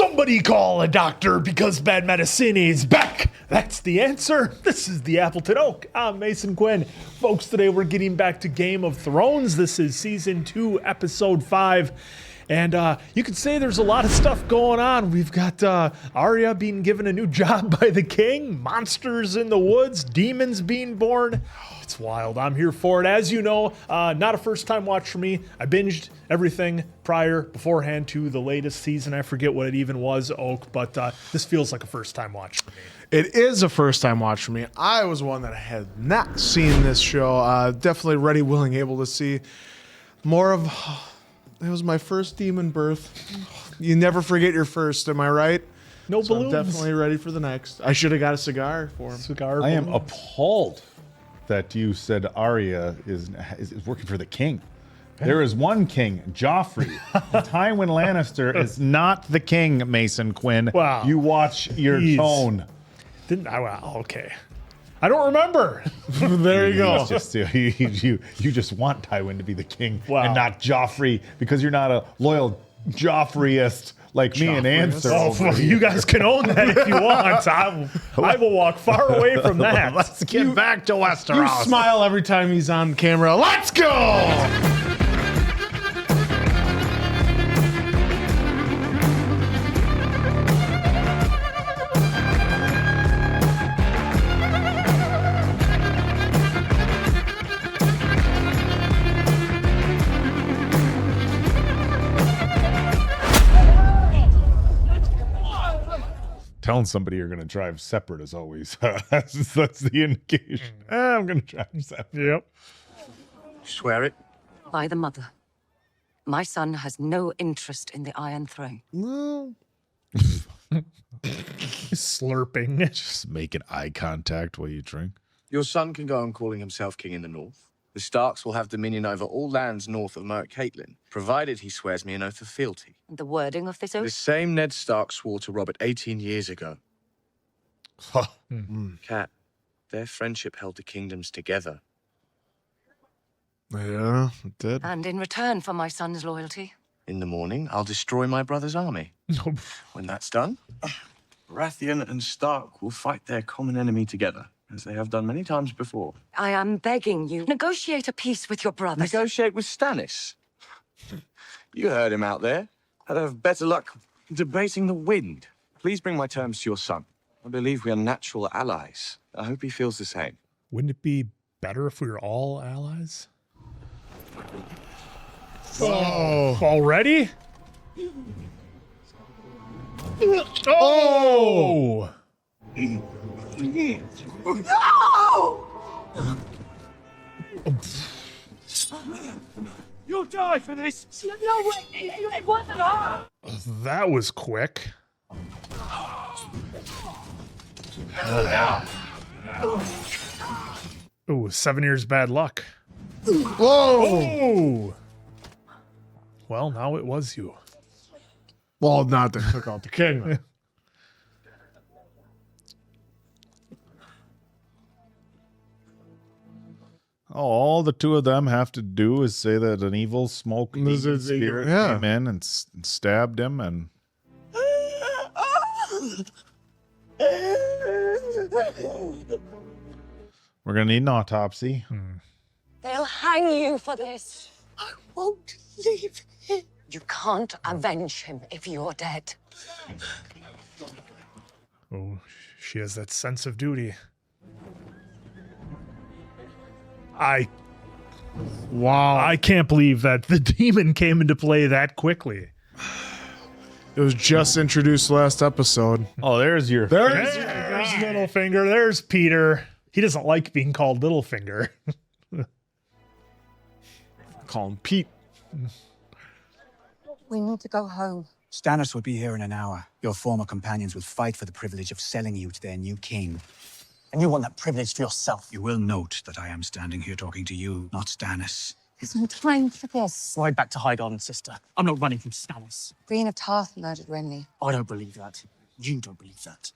Somebody call a doctor because bad medicine is back. That's the answer. This is the Appleton Oak. I'm Mason Quinn. Folks, today we're getting back to Game of Thrones. This is Season 2, Episode 5. And you could say there's a lot of stuff going on. We've got Arya being given a new job by the king, monsters in the woods, demons being born. It's wild. I'm here for it. As you know, not a first-time watch for me. I binged everything beforehand to the latest season. I forget what it even was, Oak, but this feels like a first-time watch for me. It is a first-time watch for me. I was one that had not seen this show. Definitely ready, willing, able to see more of... It was my first demon birth. You never forget your first, am I right? No so balloons. I'm definitely ready for the next. I should have got a cigar for him. I am appalled that you said Arya is working for the king. There is one king, Joffrey. Tywin Lannister is not the king, Mason Quinn. Wow. You watch your tone. Didn't I? Well, okay. I don't remember. There you go. You just want Tywin to be the king Wow. and not Joffrey because you're not a loyal Joffreyist like me and Answer. Oh, you guys can own that if you want. I will walk far away from that. Let's get back to You Westeros. smile every time he's on camera. Let's go! Telling somebody you're going to drive separate is always that's the indication. I'm going to drive separate. Yep. Swear it. By the mother. My son has no interest in the Iron Throne. Well, Slurping. Just making eye contact while you drink. Your son can go on calling himself king in the north. The Starks will have dominion over all lands north of Merk Caitlin, provided he swears me an oath of fealty. And the wording of this The oath? same Ned Stark swore to Robert 18 years ago. Cat, their friendship held the kingdoms together. yeah, it did. And in return for my son's loyalty? In the morning, I'll destroy my brother's army. When that's done, Baratheon and Stark will fight their common enemy together, as they have done many times before. I am begging you, negotiate a peace with your brothers. Negotiate with Stannis. You heard him out there. I'd have better luck debating the wind. Please bring my terms to your son. I believe we are natural allies. I hope he feels the same. Wouldn't it be better if we were all allies? Oh, already? Oh! You'll die for this! No, it wasn't her! That was quick. Ooh, 7 years bad luck. Whoa! Oh! Well, now it was you. Well, not that took out the king. Oh, all the two of them have to do is say that an evil smoke This is- spirit yeah. came in and stabbed him, and we're gonna need an autopsy. They'll hang you for this. I won't leave him. You can't avenge him if you're dead. Oh, she has that sense of duty. Wow. I can't believe that the demon came into play that quickly. It was just introduced last episode. Oh, there's your. There's Littlefinger. There's Peter. He doesn't like being called Littlefinger. Call him Pete. We need to go home. Stannis would be here in an hour. Your former companions would fight for the privilege of selling you to their new king. And you want that privilege for yourself. You will note that I am standing here talking to you, not Stannis. There's no time for this. Ride back to High Garden, sister. I'm not running from Stannis. Brienne of Tarth murdered Renly. I don't believe that. You don't believe that.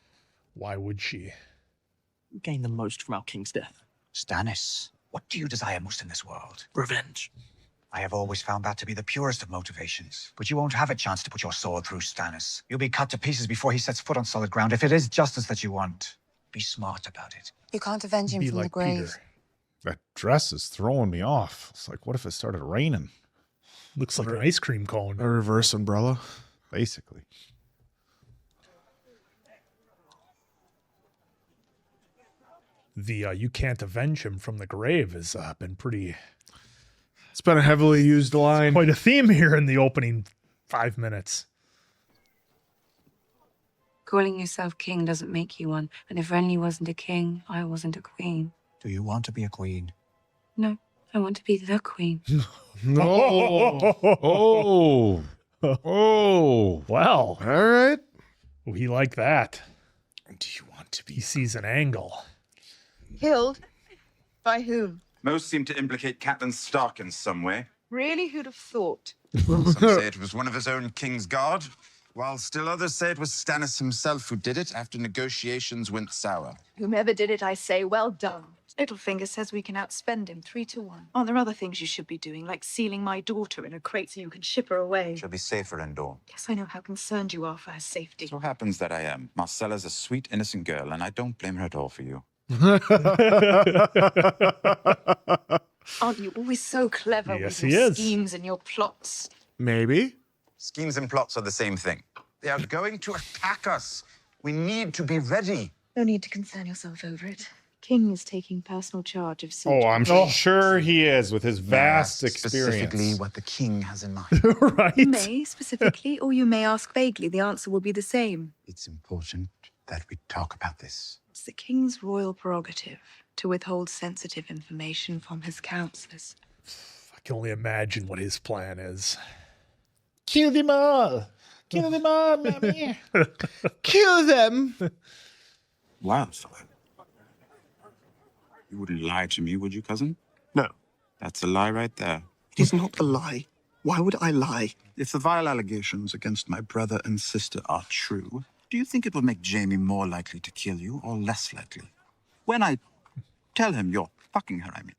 Why would she? You gain the most from our king's death. Stannis, what do you desire most in this world? Revenge. I have always found that to be the purest of motivations. But you won't have a chance to put your sword through Stannis. You'll be cut to pieces before he sets foot on solid ground. If it is justice that you want, be smart about it. You can't avenge him Be from the like grave. Peter. That dress is throwing me off. It's like, what if it started raining? Looks like an ice cream cone. A reverse umbrella. Basically. The you can't avenge him from the grave has been pretty It's been a heavily used line. quite a theme here in the opening 5 minutes. Calling yourself king doesn't make you one. And if Renly wasn't a king, I wasn't a queen. Do you want to be a queen? No, I want to be the queen. No. Oh. Oh. Well, All right. we like that. Do you want to He be? sees an angle. Killed? By whom? Most seem to implicate Catelyn Stark in some way. Really? Who'd have thought? Some say it was one of his own King's Guard, while still others say it was Stannis himself who did it after negotiations went sour. Whomever did it, I say, well done. Littlefinger says we can outspend him 3-1. Aren't there other things you should be doing, like sealing my daughter in a crate so you can ship her away? She'll be safer indoor. Yes, I know how concerned you are for her safety. It so happens that I am. Marcella's a sweet, innocent girl, and I don't blame her at all for you. Aren't you always so clever Yes, with he your is. schemes and your plots? Maybe. Schemes and plots are the same thing. They are going to attack us. We need to be ready. No need to concern yourself over it. King is taking personal charge of Siege. Oh, I'm sure he is with his vast Specifically experience. what the king has in mind. You Right? may specifically, or you may ask vaguely. The answer will be the same. It's important that we talk about this. It's the king's royal prerogative to withhold sensitive information from his counselors. I can only imagine what his plan is. Kill them all. Kill them all, mommy. Kill them. Wildfire. You wouldn't lie to me, would you, cousin? No, That's a lie right there. it is not a lie. Why would I lie? If the vile allegations against my brother and sister are true, do you think it will make Jaime more likely to kill you or less likely? When I tell him you're fucking her, I mean.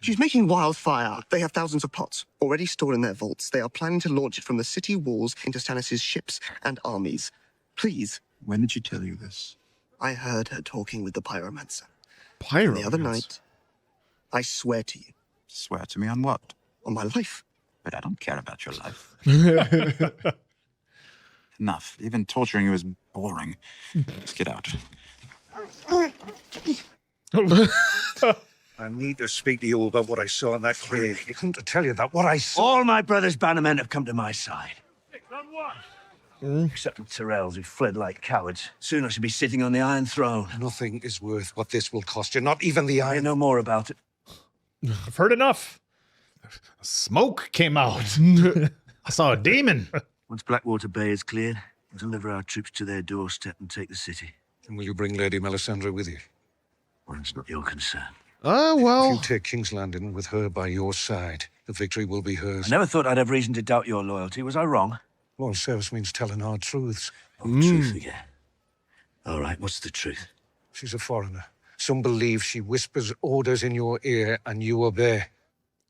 She's making wildfire. They have thousands of pots already stored in their vaults. They are planning to launch it from the city walls into Stannis' ships and armies. Please. When did she tell you this? I heard her talking with the pyromancer. Pyro. The other night, I swear to you, Swear to me on what? on my life. But I don't care about your life. Enough. Even torturing you is boring. Let's get out. I need to speak to you about what I saw in that grave. You come to tell you that what I saw. All my brother's bannermen have come to my side. Except the Tyrells, who fled like cowards. Soon I shall be sitting on the Iron Throne. Nothing is worth what this will cost you, not even the I iron. know more about it. I've heard enough. Smoke came out. I saw a demon. Once Blackwater Bay is cleared, we'll deliver our troops to their doorstep and take the city. And will you bring Lady Melisandre with you? Well, it's not your concern. Oh, If well. you take King's Landing with her by your side, the victory will be hers. I never thought I'd have reason to doubt your loyalty. Was I wrong? Loyal service means telling hard truths. Oh, truth again. All right, what's the truth? She's a foreigner. Some believe she whispers orders in your ear and you obey.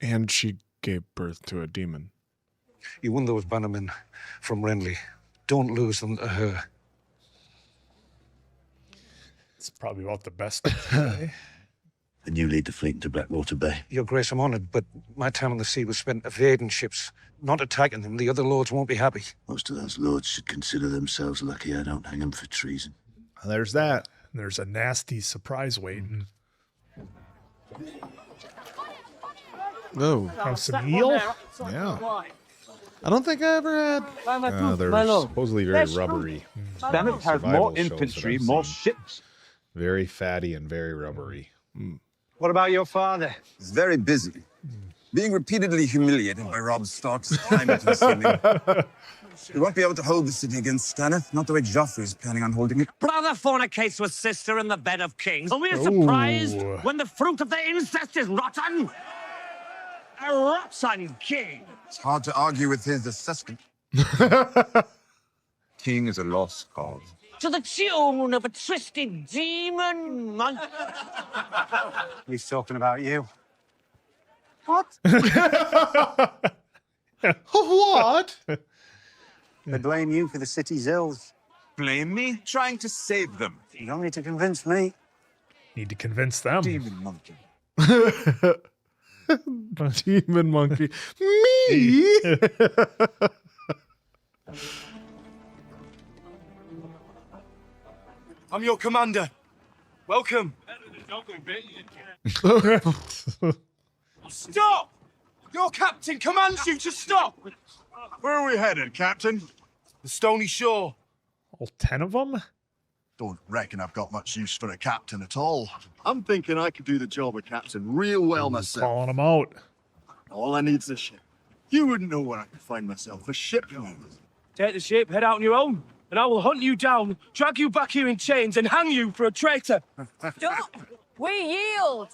And she gave birth to a demon. You won those bannermen from Renly. Don't lose them to her. It's probably about the best thing to say. And you lead the fleet into Blackwater Bay. Your Grace, I'm honoured, but my time on the sea was spent evading ships, not attacking them. The other lords won't be happy. Most of those lords should consider themselves lucky I don't hang them for treason. There's that. There's a nasty surprise waiting. Oh. Have some eel? Yeah. I don't think I ever had. They're supposedly very rubbery. Stannis has more infantry, more ships. Very fatty and very rubbery. What about your father? He's very busy. Being repeatedly humiliated by Robb Stark's time-consuming. We won't be able to hold the city against Stannis, not the way Joffrey is planning on holding it. Brother fornicates with sister in the bed of kings. Are we surprised when the fruit of the incest is rotten? A rotten king. It's hard to argue with his assessment. King is a lost cause. To the tune of a twisted demon. He's talking about you. What? What? They blame you for the city's ills. Blame me? Trying to save them. You don't need to convince me. Need to convince them. Demon monkey. Demon monkey. Me? I'm your commander. Welcome. Stop! Your captain commands you to stop! Where are we headed, Captain? The stony shore. All 10 of them? Don't reckon I've got much use for a captain at all. I'm thinking I could do the job of captain real well myself. Calling them out. All I need's a ship. You wouldn't know where I could find myself a ship. Take the ship, head out on your own, and I will hunt you down, drag you back here in chains, and hang you for a traitor. Stop! We yield!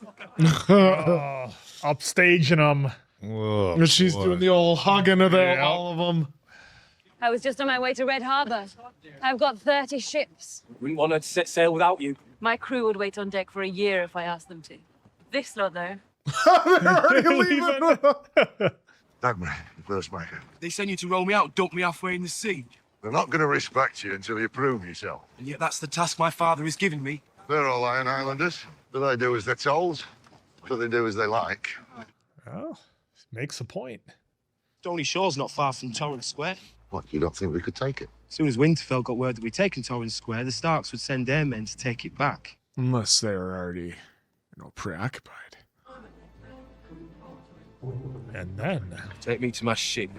Upstaging them. And she's doing the old hugging of all of them. I was just on my way to Red Harbor. I've got 30 ships. Wouldn't want her to set sail without you. My crew would wait on deck for a year if I asked them to. This lot, though. They're already leaving. Dagmar, the first maker. They send you to roll me out, dump me halfway in the sea. They're not going to respect you until you prove yourself. And yet that's the task my father has given me. They're all Iron Islanders. Do they do as they're told? Do they do as they like? Oh, makes a point. Stony Shore's not far from Torrance Square. What, you don't think we could take it? As soon as Winterfell got word that we'd taken Torrance Square, the Starks would send their men to take it back. Unless they're already, preoccupied. And then... Take me to my ship.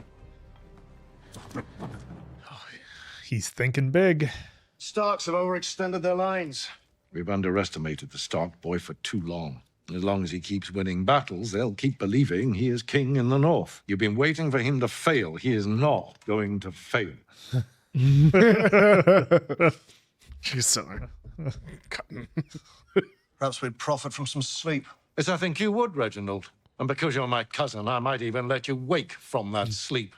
He's thinking big. Starks have overextended their lines. We've underestimated the Stark boy for too long. As long as he keeps winning battles, they'll keep believing he is king in the north. You've been waiting for him to fail. He is not going to fail. She's silly. Cutting. Perhaps we'd profit from some sleep. Yes, I think you would, Reginald. And because you're my cousin, I might even let you wake from that sleep.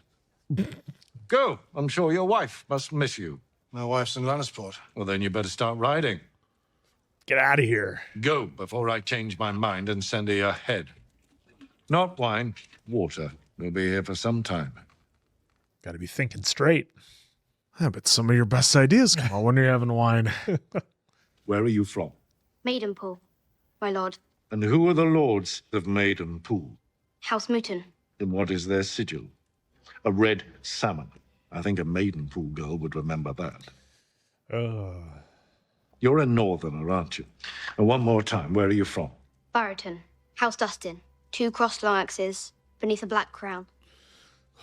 Go. I'm sure your wife must miss you. My wife's in Lannisport. Well, then you better start riding. Get out of here. Go before I change my mind and send her ahead. Not wine, water. We'll be here for some time. Got to be thinking straight. Yeah, but some of your best ideas come out when you're having wine. Where are you from? Maidenpool, my lord. And who are the lords of Maidenpool? House Mouton. And what is their sigil? A red salmon. I think a Maidenpool girl would remember that. You're a northerner, aren't you? And one more time, where are you from? Barrington. House Dustin. 2 crossed long axes beneath a black crown.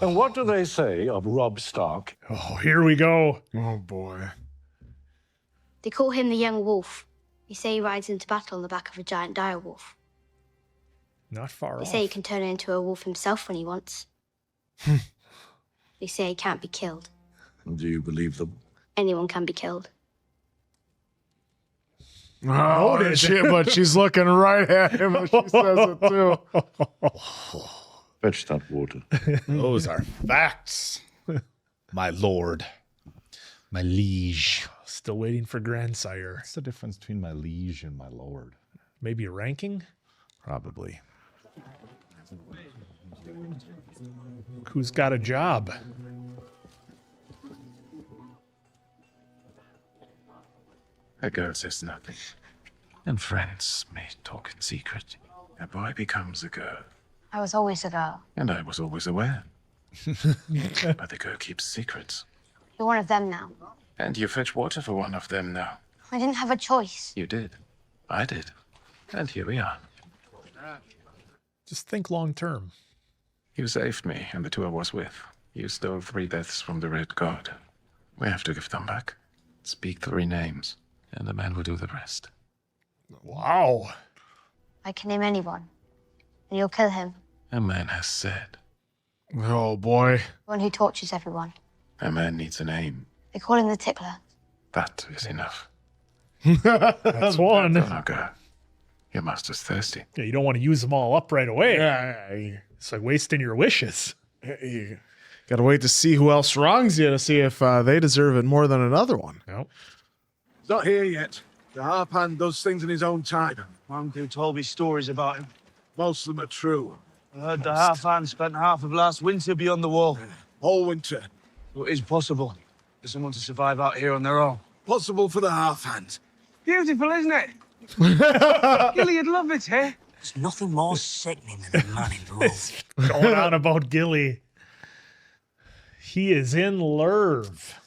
And what do they say of Robb Stark? Oh, here we go. Oh, boy. They call him the Young Wolf. They say he rides into battle on the back of a giant dire wolf. Not far They off. say he can turn into a wolf himself when he wants. They say he can't be killed. Do you believe them? Anyone can be killed. Oh, shit, but she's looking right at him as she says it, too. Fetch that water. Those are facts, my lord, my liege. Still waiting for grandsire. What's the difference between my liege and my lord? Maybe a ranking? Probably. Who's got a job? A girl says nothing, and friends may talk in secret. A boy becomes a girl, I was always a girl. and I was always aware. But the girl keeps secrets. You're one of them now. And you fetch water for one of them now. I didn't have a choice. You did. I did. And here we are. Just think long term. You saved me and the 2 I was with. You stole 3 deaths from the Red Guard. We have to give them back. Speak 3 names, and the man will do the rest. Wow. I can name anyone. And you'll kill him. A man has said. Oh, boy. The one who tortures everyone. A man needs a name. They call him the Tickler. That is enough. That's one. Now go. Your master's thirsty. Yeah, you don't want to use them all up right away. Yeah. It's like wasting your wishes. You gotta wait to see who else wrongs you to see if they deserve it more than another one. Nope. He's not here yet. The Harpan does things in his own time. Uncle told me stories about him. Most of them are true. I heard the half-hand spent half of last winter beyond the wall. Whole winter. So it is possible for someone to survive out here on their own. Possible for the half-hand. Beautiful, isn't it? Gilly, you'd love it, eh? There's nothing more sickening than a man in love. Going on about Gilly. He is in love.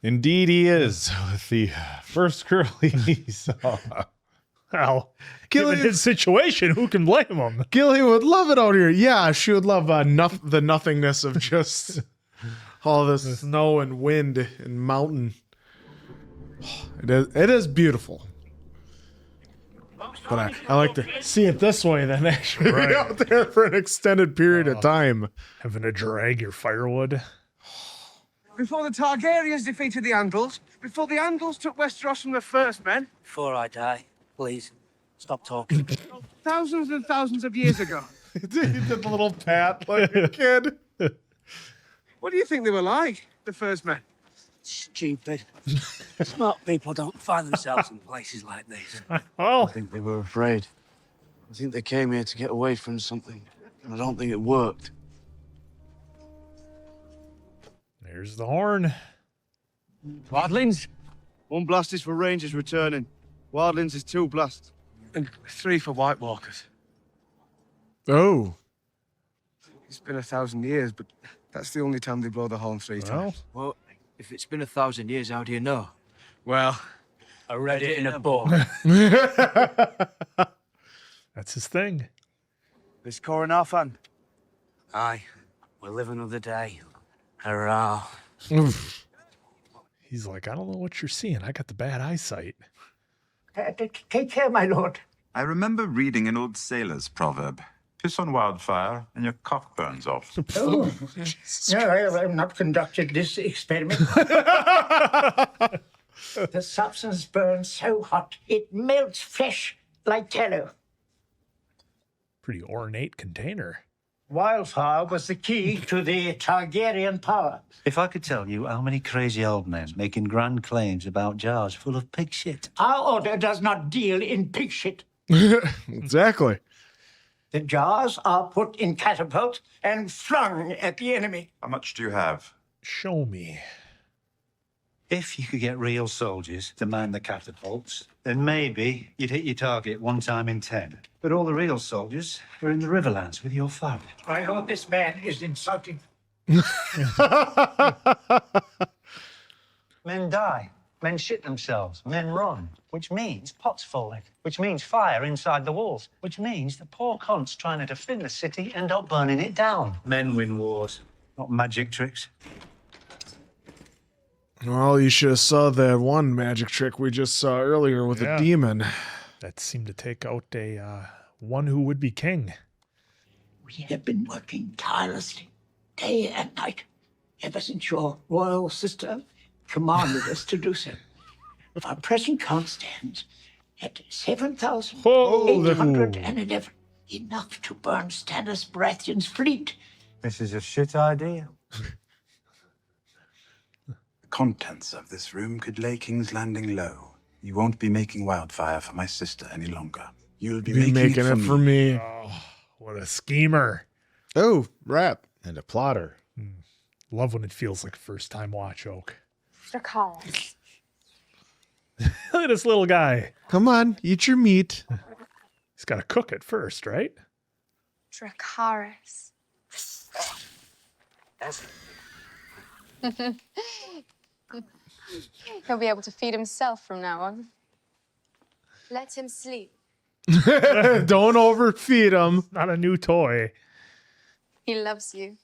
Indeed, he is. With the first girl he saw. Well, given his situation, who can blame him? Gilly would love it out here. Yeah, she would love the nothingness of just all this snow and wind and mountain. It is beautiful. But I like to see it this way than actually be out there for an extended period of time. Having to drag your firewood. Before the Targaryens defeated the Andals, before the Andals took Westeros from the First Men, Before I die, please, stop talking. thousands and thousands of years ago. He did the little pat like a kid. What do you think they were like, the First Men? Stupid. Smart people don't find themselves in places like this. I think they were afraid. I think they came here to get away from something, and I don't think it worked. There's the horn. Wildlings? 1 blast is for Rangers returning. Wildlings is 2 blasts. And 3 for White Walkers. Oh. It's been 1,000 years, but that's the only time they blow the horn 3 times. Well, if it's been 1,000 years, how do you know? Well, I read it in a book. That's his thing. This Coronel fan. Aye, we'll live another day. Hurrah. He's like, I don't know what you're seeing. I got the bad eyesight. Take care, my lord. I remember reading an old sailor's proverb. Piss on wildfire and your cock burns off. Oh, no, I have not conducted this experiment. The substance burns so hot, it melts flesh like tallow. Pretty ornate container. Wildfire was the key to the Targaryen power. If I could tell you how many crazy old men making grand claims about jars full of pig shit. Our order does not deal in pig shit. Exactly. The jars are put in catapults and flung at the enemy. How much do you have? Show me. If you could get real soldiers to man the catapults, then maybe you'd hit your target 1 time in 10. But all the real soldiers are in the Riverlands with your father. I know this man is insulting. Men die. Men shit themselves. Men run. Which means pots falling. Which means fire inside the walls. Which means the poor cunts trying to defend the city end up burning it down. Men win wars, not magic tricks. Well, you should have saw that one magic trick we just saw earlier with a demon. That seemed to take out a one who would be king. We have been working tirelessly, day and night, ever since your royal sister commanded us to do so. Our present count stands at 7,811. Enough to burn Stannis Baratheon's fleet. This is a shit idea. The contents of this room could lay King's Landing low. You won't be making wildfire for my sister any longer. You'll be making it for me. Oh, what a schemer. Oh, rat. And a plotter. Love when it feels like a first-time watch, Oak. Dracarys. Look at this little guy. Come on, eat your meat. He's got to cook it first, right? Dracarys. He'll be able to feed himself from now on. Let him sleep. Don't overfeed him. Not a new toy. He loves you.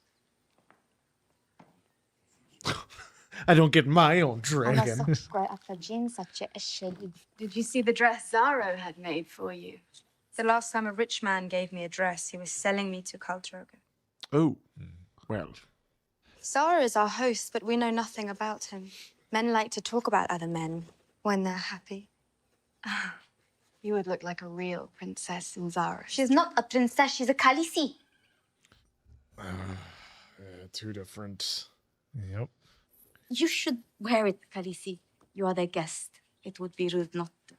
I don't get my own dragon. Did you see the dress Zaro had made for you? The last time a rich man gave me a dress, he was selling me to Khal Drogo. Oh, well. Zara is our host, but we know nothing about him. Men like to talk about other men when they're happy. You would look like a real princess in Zara. She's not a princess, she's a Khaleesi. Two different. Yep. You should wear it, Khaleesi. You are their guest. It would be rude not to.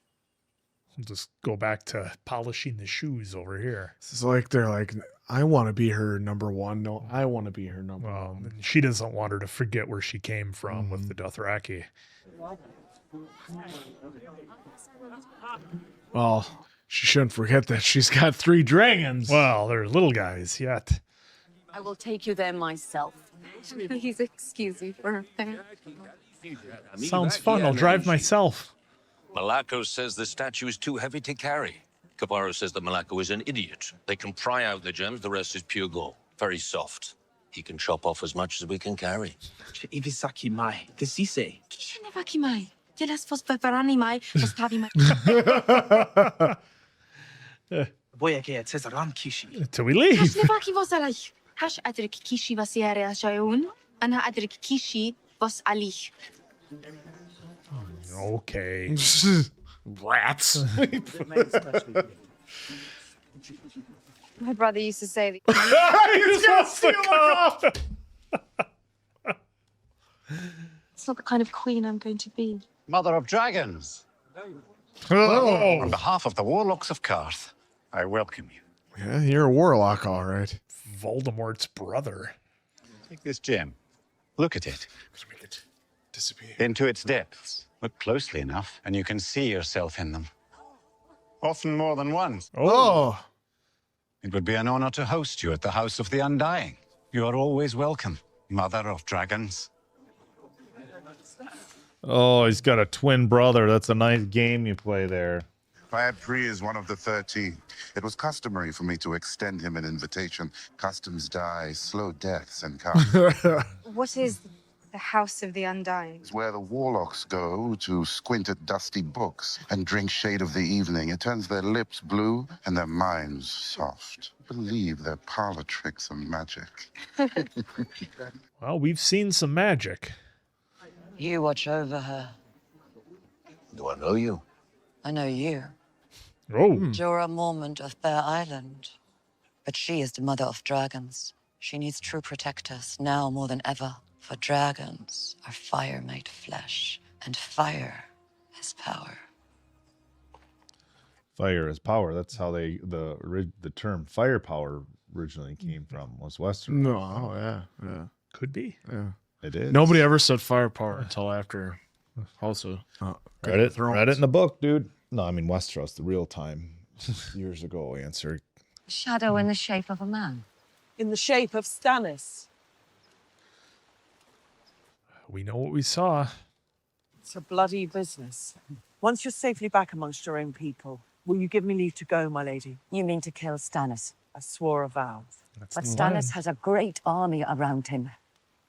Just go back to polishing the shoes over here. It's like they're like, I want to be her number one. No, I want to be her number one. And she doesn't want her to forget where she came from with the Dothraki. Well, she shouldn't forget that she's got 3 dragons. Well, they're little guys yet. I will take you there myself. Please excuse me for a minute. Sounds fun. I'll drive myself. Malako says the statue is too heavy to carry. Cabarro says that Malako is an idiot. They can pry out the gems, the rest is pure gold. Very soft. He can chop off as much as we can carry. Iwisaki mai, desise. Kinevaki mai. Teraz was wybrani mai, postawi mai. Boyake Cesaran Kishi. Till we leave. Kinevaki was alich. Hash adrik kishi was yare shaun, ana adrik kishi was alich. Okay. Rats. My brother used to say He's gonna steal the cup. It's not the kind of queen I'm going to be. Mother of Dragons. Oh. On behalf of the Warlocks of Karth, I welcome you. Yeah, you're a warlock, all right. Voldemort's brother. Take this gem. Look at it. Make it disappear. Into its depths. Look closely enough, and you can see yourself in them. Often more than once. Oh. It would be an honor to host you at the House of the Undying. You are always welcome, Mother of Dragons. Oh, he's got a twin brother. That's a nice game you play there. Priapri is one of the 13. It was customary for me to extend him an invitation. Customs die, slow deaths, and come. What is the House of the Undying? It's where the warlocks go to squint at dusty books and drink shade of the evening. It turns their lips blue and their minds soft. Believe their parlor tricks are magic. Well, we've seen some magic. You watch over her. Do I know you? I know you. Oh. Jorah Mormont of Bear Island. But she is the mother of dragons. She needs true protectors now more than ever. For dragons are fire made flesh, and fire is power. Fire is power. That's how the term firepower originally came from, was Western. No, yeah. Could be. Yeah. It is. Nobody ever said firepower until after. Also, read it in the book, dude. No, I mean Westeros, the real time, years ago. Answered. Shadow in the shape of a man. In the shape of Stannis. We know what we saw. It's a bloody business. Once you're safely back amongst your own people, will you give me leave to go, my lady? You mean to kill Stannis? I swore a vow. But Stannis has a great army around him.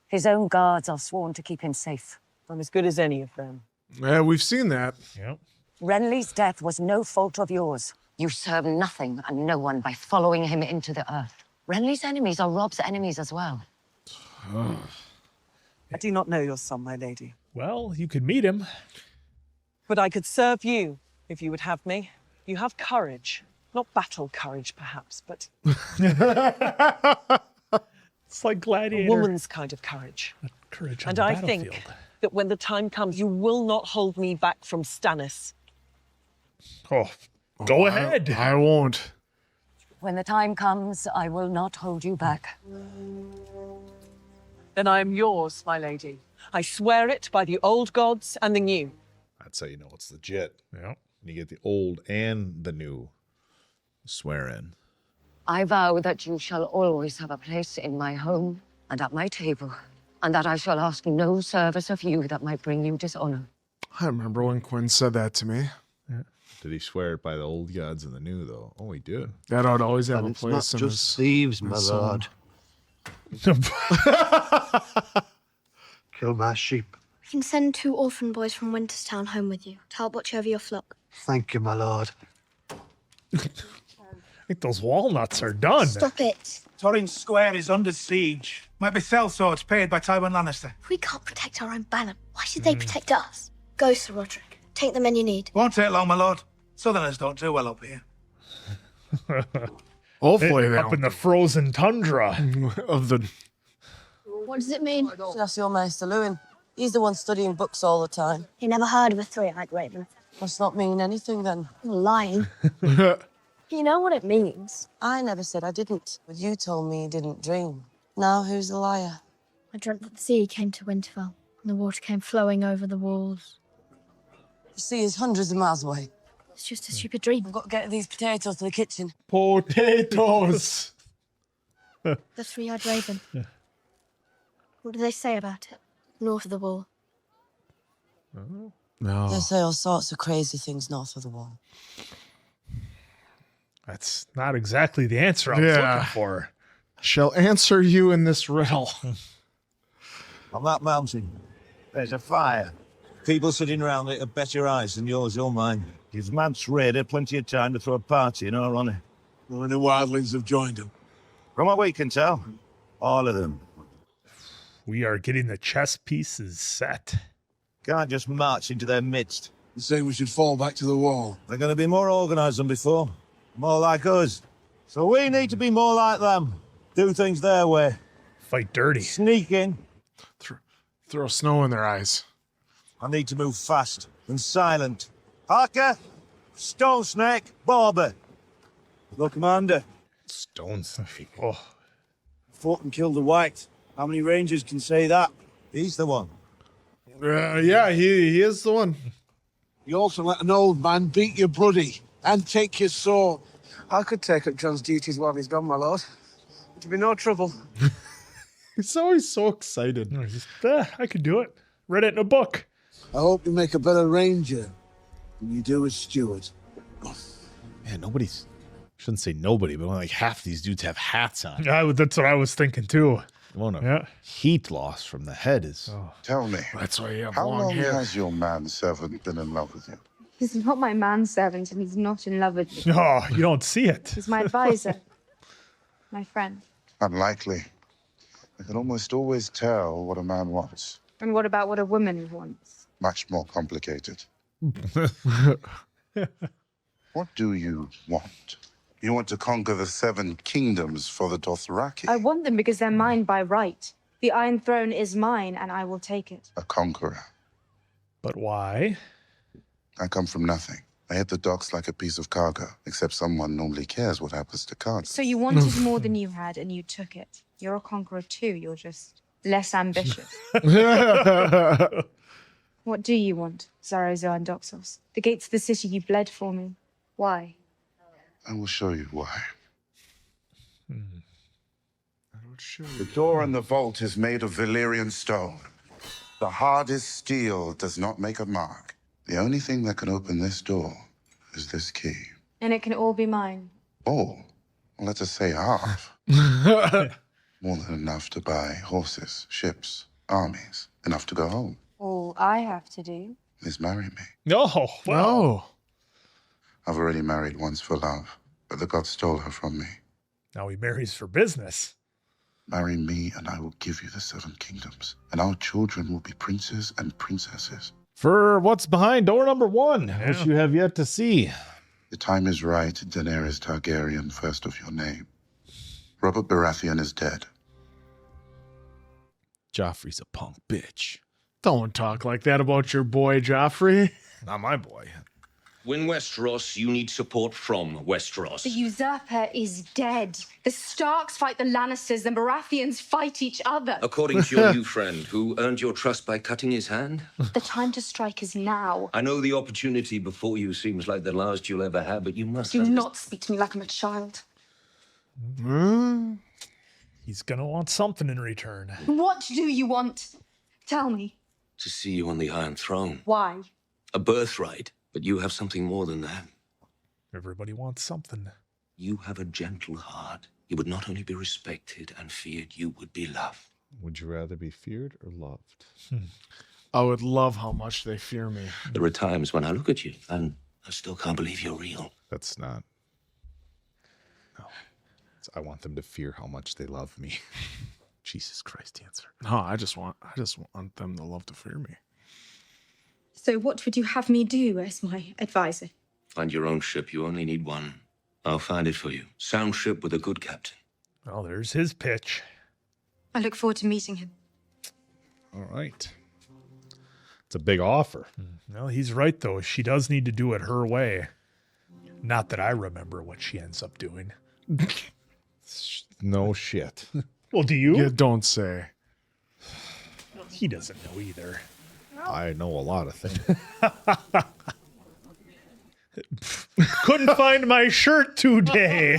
His own guards are sworn to keep him safe. I'm as good as any of them. Yeah, we've seen that. Yep. Renly's death was no fault of yours. You serve nothing and no one by following him into the earth. Renly's enemies are Rob's enemies as well. I do not know your son, my lady. Well, you could meet him. But I could serve you if you would have me. You have courage. Not battle courage, perhaps, but... It's like Gladiator. A woman's kind of courage. Courage on and the I battlefield. think that when the time comes, you will not hold me back from Stannis. Oh, go ahead. I won't. When the time comes, I will not hold you back. Then I am yours, my lady. I swear it by the old gods and the new. That's how you know it's legit. Yeah. You get the old and the new swear in. I vow that you shall always have a place in my home and at my table, and that I shall ask no service of you that might bring you dishonor. I remember when Quinn said that to me. Yeah. Did he swear it by the old gods and the new, though? Oh, he did. That I'd always have And a it's place not in just his, thieves, my his lord. Kill my sheep. We can send 2 orphan boys from Winterstown home with you to help watch over your flock. Thank you, my lord. I think those walnuts are done. Stop it. Torrens Square is under siege. Might be sellswords paid by Tywin Lannister. If we can't protect our own banner, why should they protect us? Go, Sir Roderick. Take the men you need. Won't take long, my lord. Southerners don't do well up here. Hopefully they up in the frozen tundra of the. What does it mean? That's your Maester Lewin. He's the one studying books all the time. You never heard of a 3-eyed raven? Must not mean anything then. You're lying. You know what it means. I never said I didn't, but you told me you didn't dream. Now who's the liar? I dreamt that the sea came to Winterfell, and the water came flowing over the walls. The sea is hundreds of miles away. It's just a stupid dream. I've got to get these potatoes to the kitchen. Potatoes. The three-eyed raven. What do they say about it? North of the wall. No. They say all sorts of crazy things north of the wall. That's not exactly the answer I was looking for. Shall answer you in this riddle. On that mountain, there's a fire. People sitting around it have better eyes than yours or mine. Gives Mance Raider plenty of time to throw a party in our honour. How many wildlings have joined him? From what we can tell, all of them. We are getting the chess pieces set. Can't just march into their midst. You say we should fall back to the wall? They're going to be more organised than before. More like us. So we need to be more like them. Do things their way. Fight dirty. Sneak in. Throw snow in their eyes. I need to move fast and silent. Harker, Stone Snake, Barber. Lord Commander, Stone Snake. Oh. fought and killed a white. How many rangers can say that? He's the one. Yeah, he is the one. You also let an old man beat your buddy and take your sword. I could take up John's duties while he's gone, my lord. It'd be no trouble. He's always so excited. I could do it. Read it in a book. I hope you make a better ranger than you do as steward. Man, shouldn't say nobody, but only like half these dudes have hats on. That's what I was thinking too. Heat loss from the head is. Tell me, That's why you have how long long hair. has your manservant been in love with you? He's not my manservant, and he's not in love with me. Oh, you don't see it. He's my advisor. My friend. Unlikely. I can almost always tell what a man wants. And what about what a woman wants? Much more complicated. What do you want? You want to conquer the 7 kingdoms for the Dothraki? I want them because they're mine by right. The Iron Throne is mine, and I will take it. A conqueror. But why? I come from nothing. I hit the docks like a piece of cargo, except someone normally cares what happens to cargo. So you wanted more than you had, and you took it. You're a conqueror too. You're just less ambitious. What do you want, Zarozo and Doxos? The gates of the city you bled for me. Why? I will show you why. The door in the vault is made of Valyrian stone. The hardest steel does not make a mark. The only thing that can open this door is this key. And it can all be mine. All? Well, let us say half. More than enough to buy horses, ships, armies. Enough to go home. All I have to do is marry me. No, wow. I've already married once for love, but the gods stole her from me. Now he marries for business. Marry me and I will give you the 7 kingdoms, and our children will be princes and princesses. For what's behind door number 1, which you have yet to see. The time is right, Daenerys Targaryen, first of your name. Robert Baratheon is dead. Joffrey's a punk bitch. Don't talk like that about your boy, Joffrey. Not my boy. Win Westeros, you need support from Westeros. The usurper is dead. The Starks fight the Lannisters, the Baratheons fight each other. According to your new friend, who earned your trust by cutting his hand? The time to strike is now. I know the opportunity before you seems like the last you'll ever have, but you must Do not speak to me like I'm a child. He's gonna want something in return. What do you want? Tell me. to see you on the Iron Throne. Why? A birthright, but you have something more than that. Everybody wants something. You have a gentle heart. You would not only be respected and feared, you would be loved. Would you rather be feared or loved? I would love how much they fear me. There are times when I look at you and I still can't believe you're real. That's not. No. I want them to fear how much they love me. Jesus Christ, answer. No, I just want them to love to fear me. So what would you have me do as my advisor? Find your own ship. You only need one. I'll find it for you. Sound ship with a good captain. Well, there's his pitch. I look forward to meeting him. All right. It's a big offer. Well, he's right, though. She does need to do it her way. Not that I remember what she ends up doing. No shit. Well, do you? You don't say. He doesn't know either. I know a lot of things. Couldn't find my shirt today.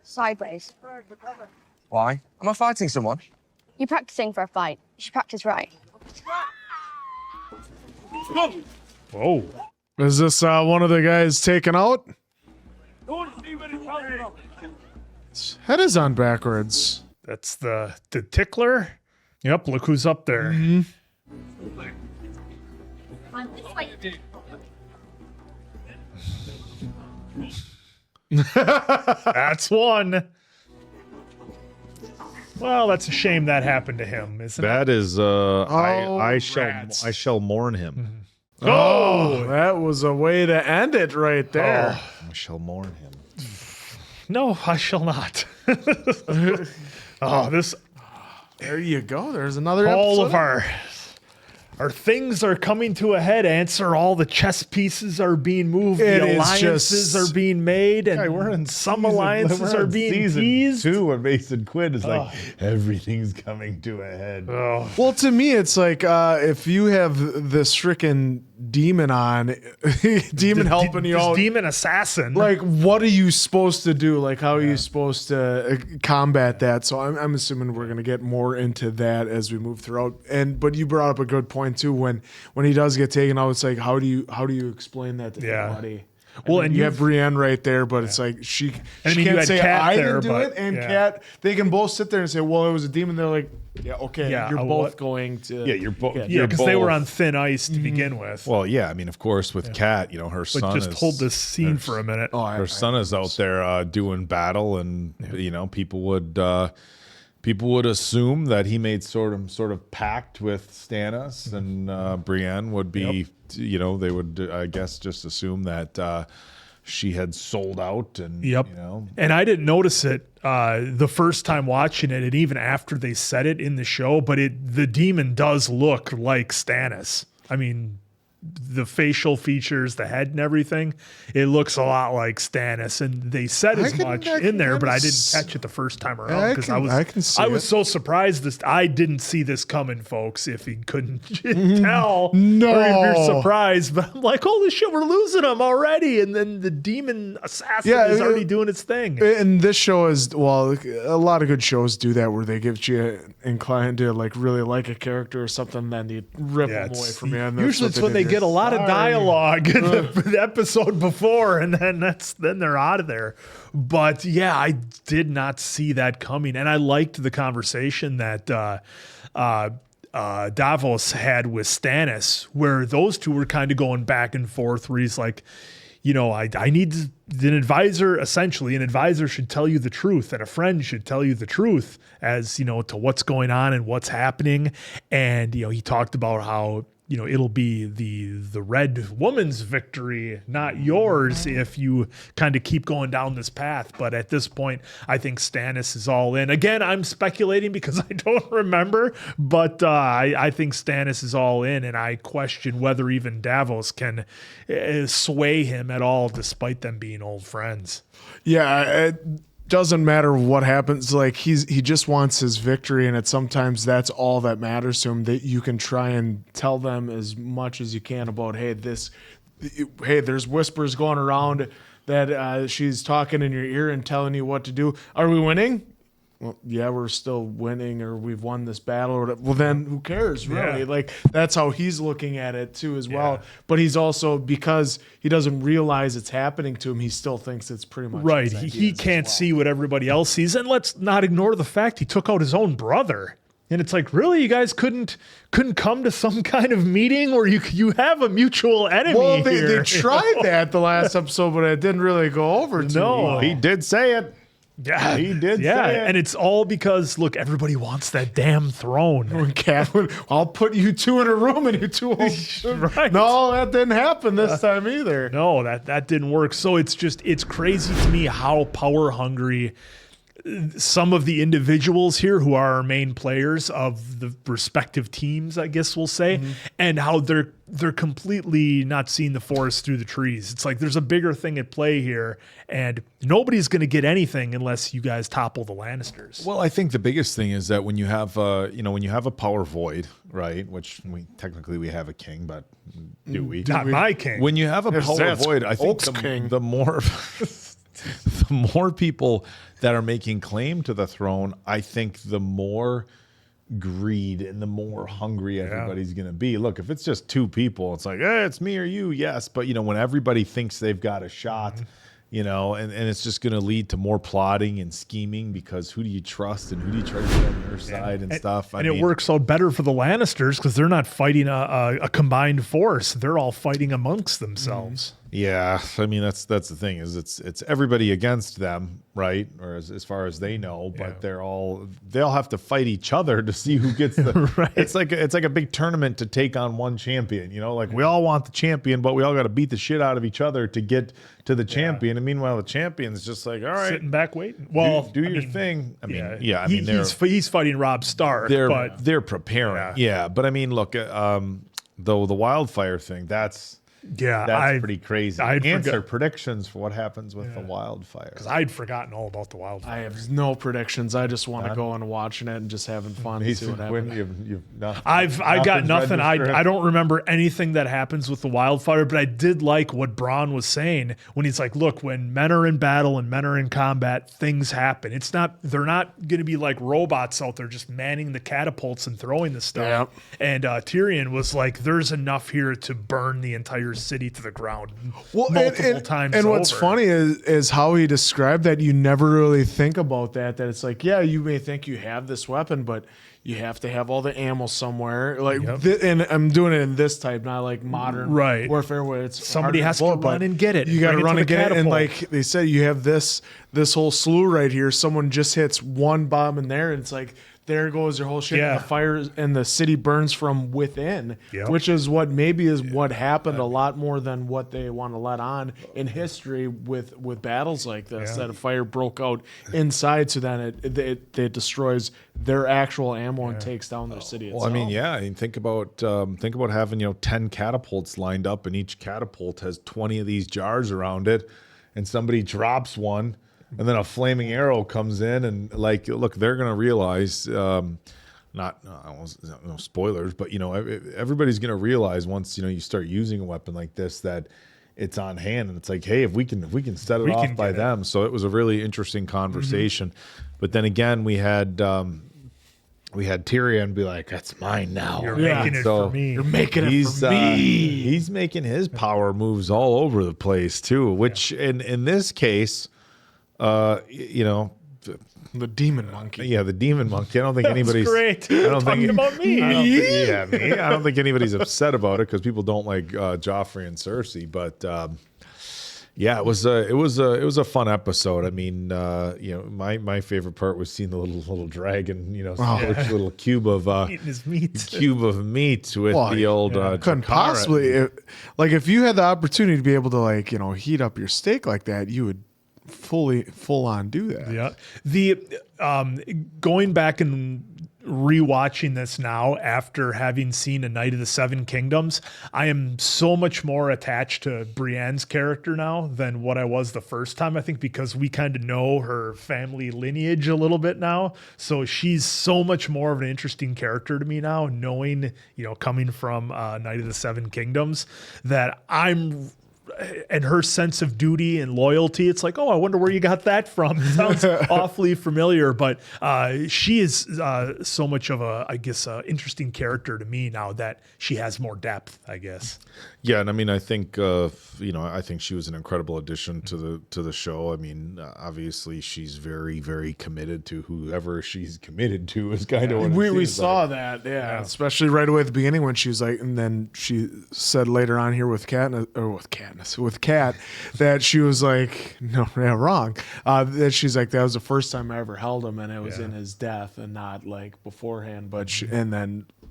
Sideways. Why? Am I fighting someone? You're practicing for a fight. You should practice right. Whoa. Is this one of the guys taken out? His head is on backwards. That's the tickler. Yep, look who's up there. That's one. Well, that's a shame that happened to him, isn't it? That is, I shall mourn him. Mm-hmm. Oh, that was a way to end it right there. I shall mourn him. No, I shall not. This. There you go. There's another All episode. of our things are coming to a head. Answer. All the chess pieces are being moved. The alliances are being made, and we're in some alliances are being season teased. 2 when Mason Quinn is like, everything's coming to a head. Well, to me, it's like if you have this freaking demon on, demon helping you out, demon assassin. Like, what are you supposed to do? Like, how are you supposed to combat that? So I'm assuming we're gonna get more into that as we move throughout. But you brought up a good point too. When he does get taken out, it's like, how do you explain that to anybody? Well, and you have Brienne right there, but it's like she you can't had say Kat I there, didn't do but- it, and yeah. Kat, they can both sit there and say, well, it was a demon. They're like, yeah, okay, you're both what? going to. Yeah, you're both. Yeah, because they were on thin ice to begin with. Well, yeah, I mean, of course, with Kat, you know, her But son just is. hold this scene for a minute. Her son is out there doing battle, and you know, people would assume that he made sort of pact with Stannis, and Brienne would be, you know, they would, I guess, just assume that she had sold out, and you know, And I didn't notice it the first time watching it, and even after they said it in the show. But the demon does look like Stannis. I mean, the facial features, the head and everything, it looks a lot like Stannis. And they said as much in there, but I didn't catch it the first time around because I was so surprised. I didn't see this coming, folks. If you couldn't tell, No. or if you're surprised, but I'm like, holy shit, we're losing him already. And then the demon assassin is already doing its thing. And this show is, well, a lot of good shows do that where they give you inclined to like really like a character or something, then you rip them away from you. And Usually it's when they get a lot of dialogue in the episode before, and then they're out of there. But yeah, I did not see that coming, and I liked the conversation that Davos had with Stannis, where those two were kind of going back and forth. Where he's like, you know, I need an advisor. Essentially, an advisor should tell you the truth, and a friend should tell you the truth, as you know, to what's going on and what's happening. And you know, he talked about how, you know, it'll be the red woman's victory, not yours, if you kind of keep going down this path. But at this point, I think Stannis is all in. Again, I'm speculating because I don't remember, but I think Stannis is all in, and I question whether even Davos can sway him at all, despite them being old friends. Yeah, it doesn't matter what happens. Like he just wants his victory, and sometimes that's all that matters to him. That you can try and tell them as much as you can about, hey, there's whispers going around that she's talking in your ear and telling you what to do. Are we winning? Well, yeah, we're still winning, or we've won this battle. Or whatever. Well, then who cares, really? Yeah. Like, that's how he's looking at it, too, as well. But he's also, because he doesn't realize it's happening to him, he still thinks it's pretty much Right. his He can't see what everybody else sees. And let's not ignore the fact he took out his own brother. And it's like, really, you guys couldn't come to some kind of meeting where you have a mutual enemy? Well, they here, tried that the last episode, but it didn't really go over too well. He did say it. Yeah, he did. Yeah, say it. and it's all because, look, everybody wants that damn throne. When Catherine, I'll put you two in a room and you two will. Right. No, that didn't happen this time either. No, that didn't work. So it's crazy to me how power hungry some of the individuals here who are our main players of the respective teams, I guess we'll say, and how they're completely not seeing the forest through the trees. It's like there's a bigger thing at play here, and nobody's going to get anything unless you guys topple the Lannisters. Well, I think the biggest thing is that when you have when you have a power void, right? Which we have a king, but do we? Not my king. When you have a power void, I think the more the more people that are making claim to the throne, I think the more greed and the more hungry everybody's going to be. Look, if it's just two people, it's like, it's me or you, yes. But, when everybody thinks they've got a shot, and it's just going to lead to more plotting and scheming because who do you trust and who do you try to get on your side and stuff. And it works out better for the Lannisters because they're not fighting a combined force. They're all fighting amongst themselves. Yeah, I mean that's the thing is it's everybody against them, right? Or as far as they know, but they'll all have to fight each other to see who gets the. Right. It's like a big tournament to take on one champion. Like we all want the champion, but we all got to beat the shit out of each other to get to the champion. And meanwhile, the champion's just like, all right, sitting back waiting. Well, do your thing. I mean, he's fighting Robb Stark. They're preparing. Yeah, but I mean, look, though the wildfire thing, that's pretty crazy. Answer predictions for what happens with the wildfire. Because I'd forgotten all about the wildfire. I have no predictions. I just want to go and watching it and just having fun. And see what happens. I got nothing. I don't remember anything that happens with the wildfire, but I did like what Bronn was saying when he's like, look, when men are in battle and men are in combat, things happen. They're not going to be like robots out there just manning the catapults and throwing the stuff. Yeah. And Tyrion was like, there's enough here to burn the entire city to the ground multiple times. And what's funny is how he described that. You never really think about that it's like, you may think you have this weapon, but you have to have all the ammo somewhere. Like, and I'm doing it in this type, not like modern warfare where it's somebody has to run and get it. You got to run and get it. And like they said, you have this whole slew right here. Someone just hits one bomb in there, and it's like, there goes your whole shit. And the fire and the city burns from within, which is what happened a lot more than what they want to let on in history with battles like this. That a fire broke out inside, so then it destroys their actual ammo and takes down their city itself. Well, I mean, think about having 10 catapults lined up, and each catapult has 20 of these jars around it, and somebody drops one. And then a flaming arrow comes in, and look, they're gonna realize, no spoilers, but everybody's gonna realize once you start using a weapon like this that it's on hand, and it's like, hey, if we can set it off by them. So it was a really interesting conversation. But then again, we had Tyrion be like, that's mine now. You're making it for me. You're making it for me. He's making his power moves all over the place too, which in this case. The demon monkey. Yeah, the demon monkey. I don't think anybody's great. I don't think about me. Me. I don't think anybody's upset about it because people don't like Joffrey and Cersei. But it was a fun episode. I mean, my favorite part was seeing the little dragon, little cube of eating his meat. Cube of meat with the old. Couldn't possibly if you had the opportunity to be able to heat up your steak like that, you would full on do that. Yeah. The going back and rewatching this now after having seen A Night of the Seven Kingdoms, I am so much more attached to Brienne's character now than what I was the first time, I think, because we kind of know her family lineage a little bit now. So she's so much more of an interesting character to me now, knowing, coming from Night of the Seven Kingdoms, that and her sense of duty and loyalty, it's like, oh, I wonder where you got that from. It sounds awfully familiar, but she is so much of a interesting character to me now that she has more depth, I guess. Yeah, and I mean, I think I think she was an incredible addition to the show. I mean, obviously, she's very, very committed to whoever she's committed to. Is kind of what we saw that, especially right away at the beginning when she was like, and then she said later on here with Kat that she was like, wrong. That she's like, that was the first time I ever held him, and it was in his death and not like beforehand.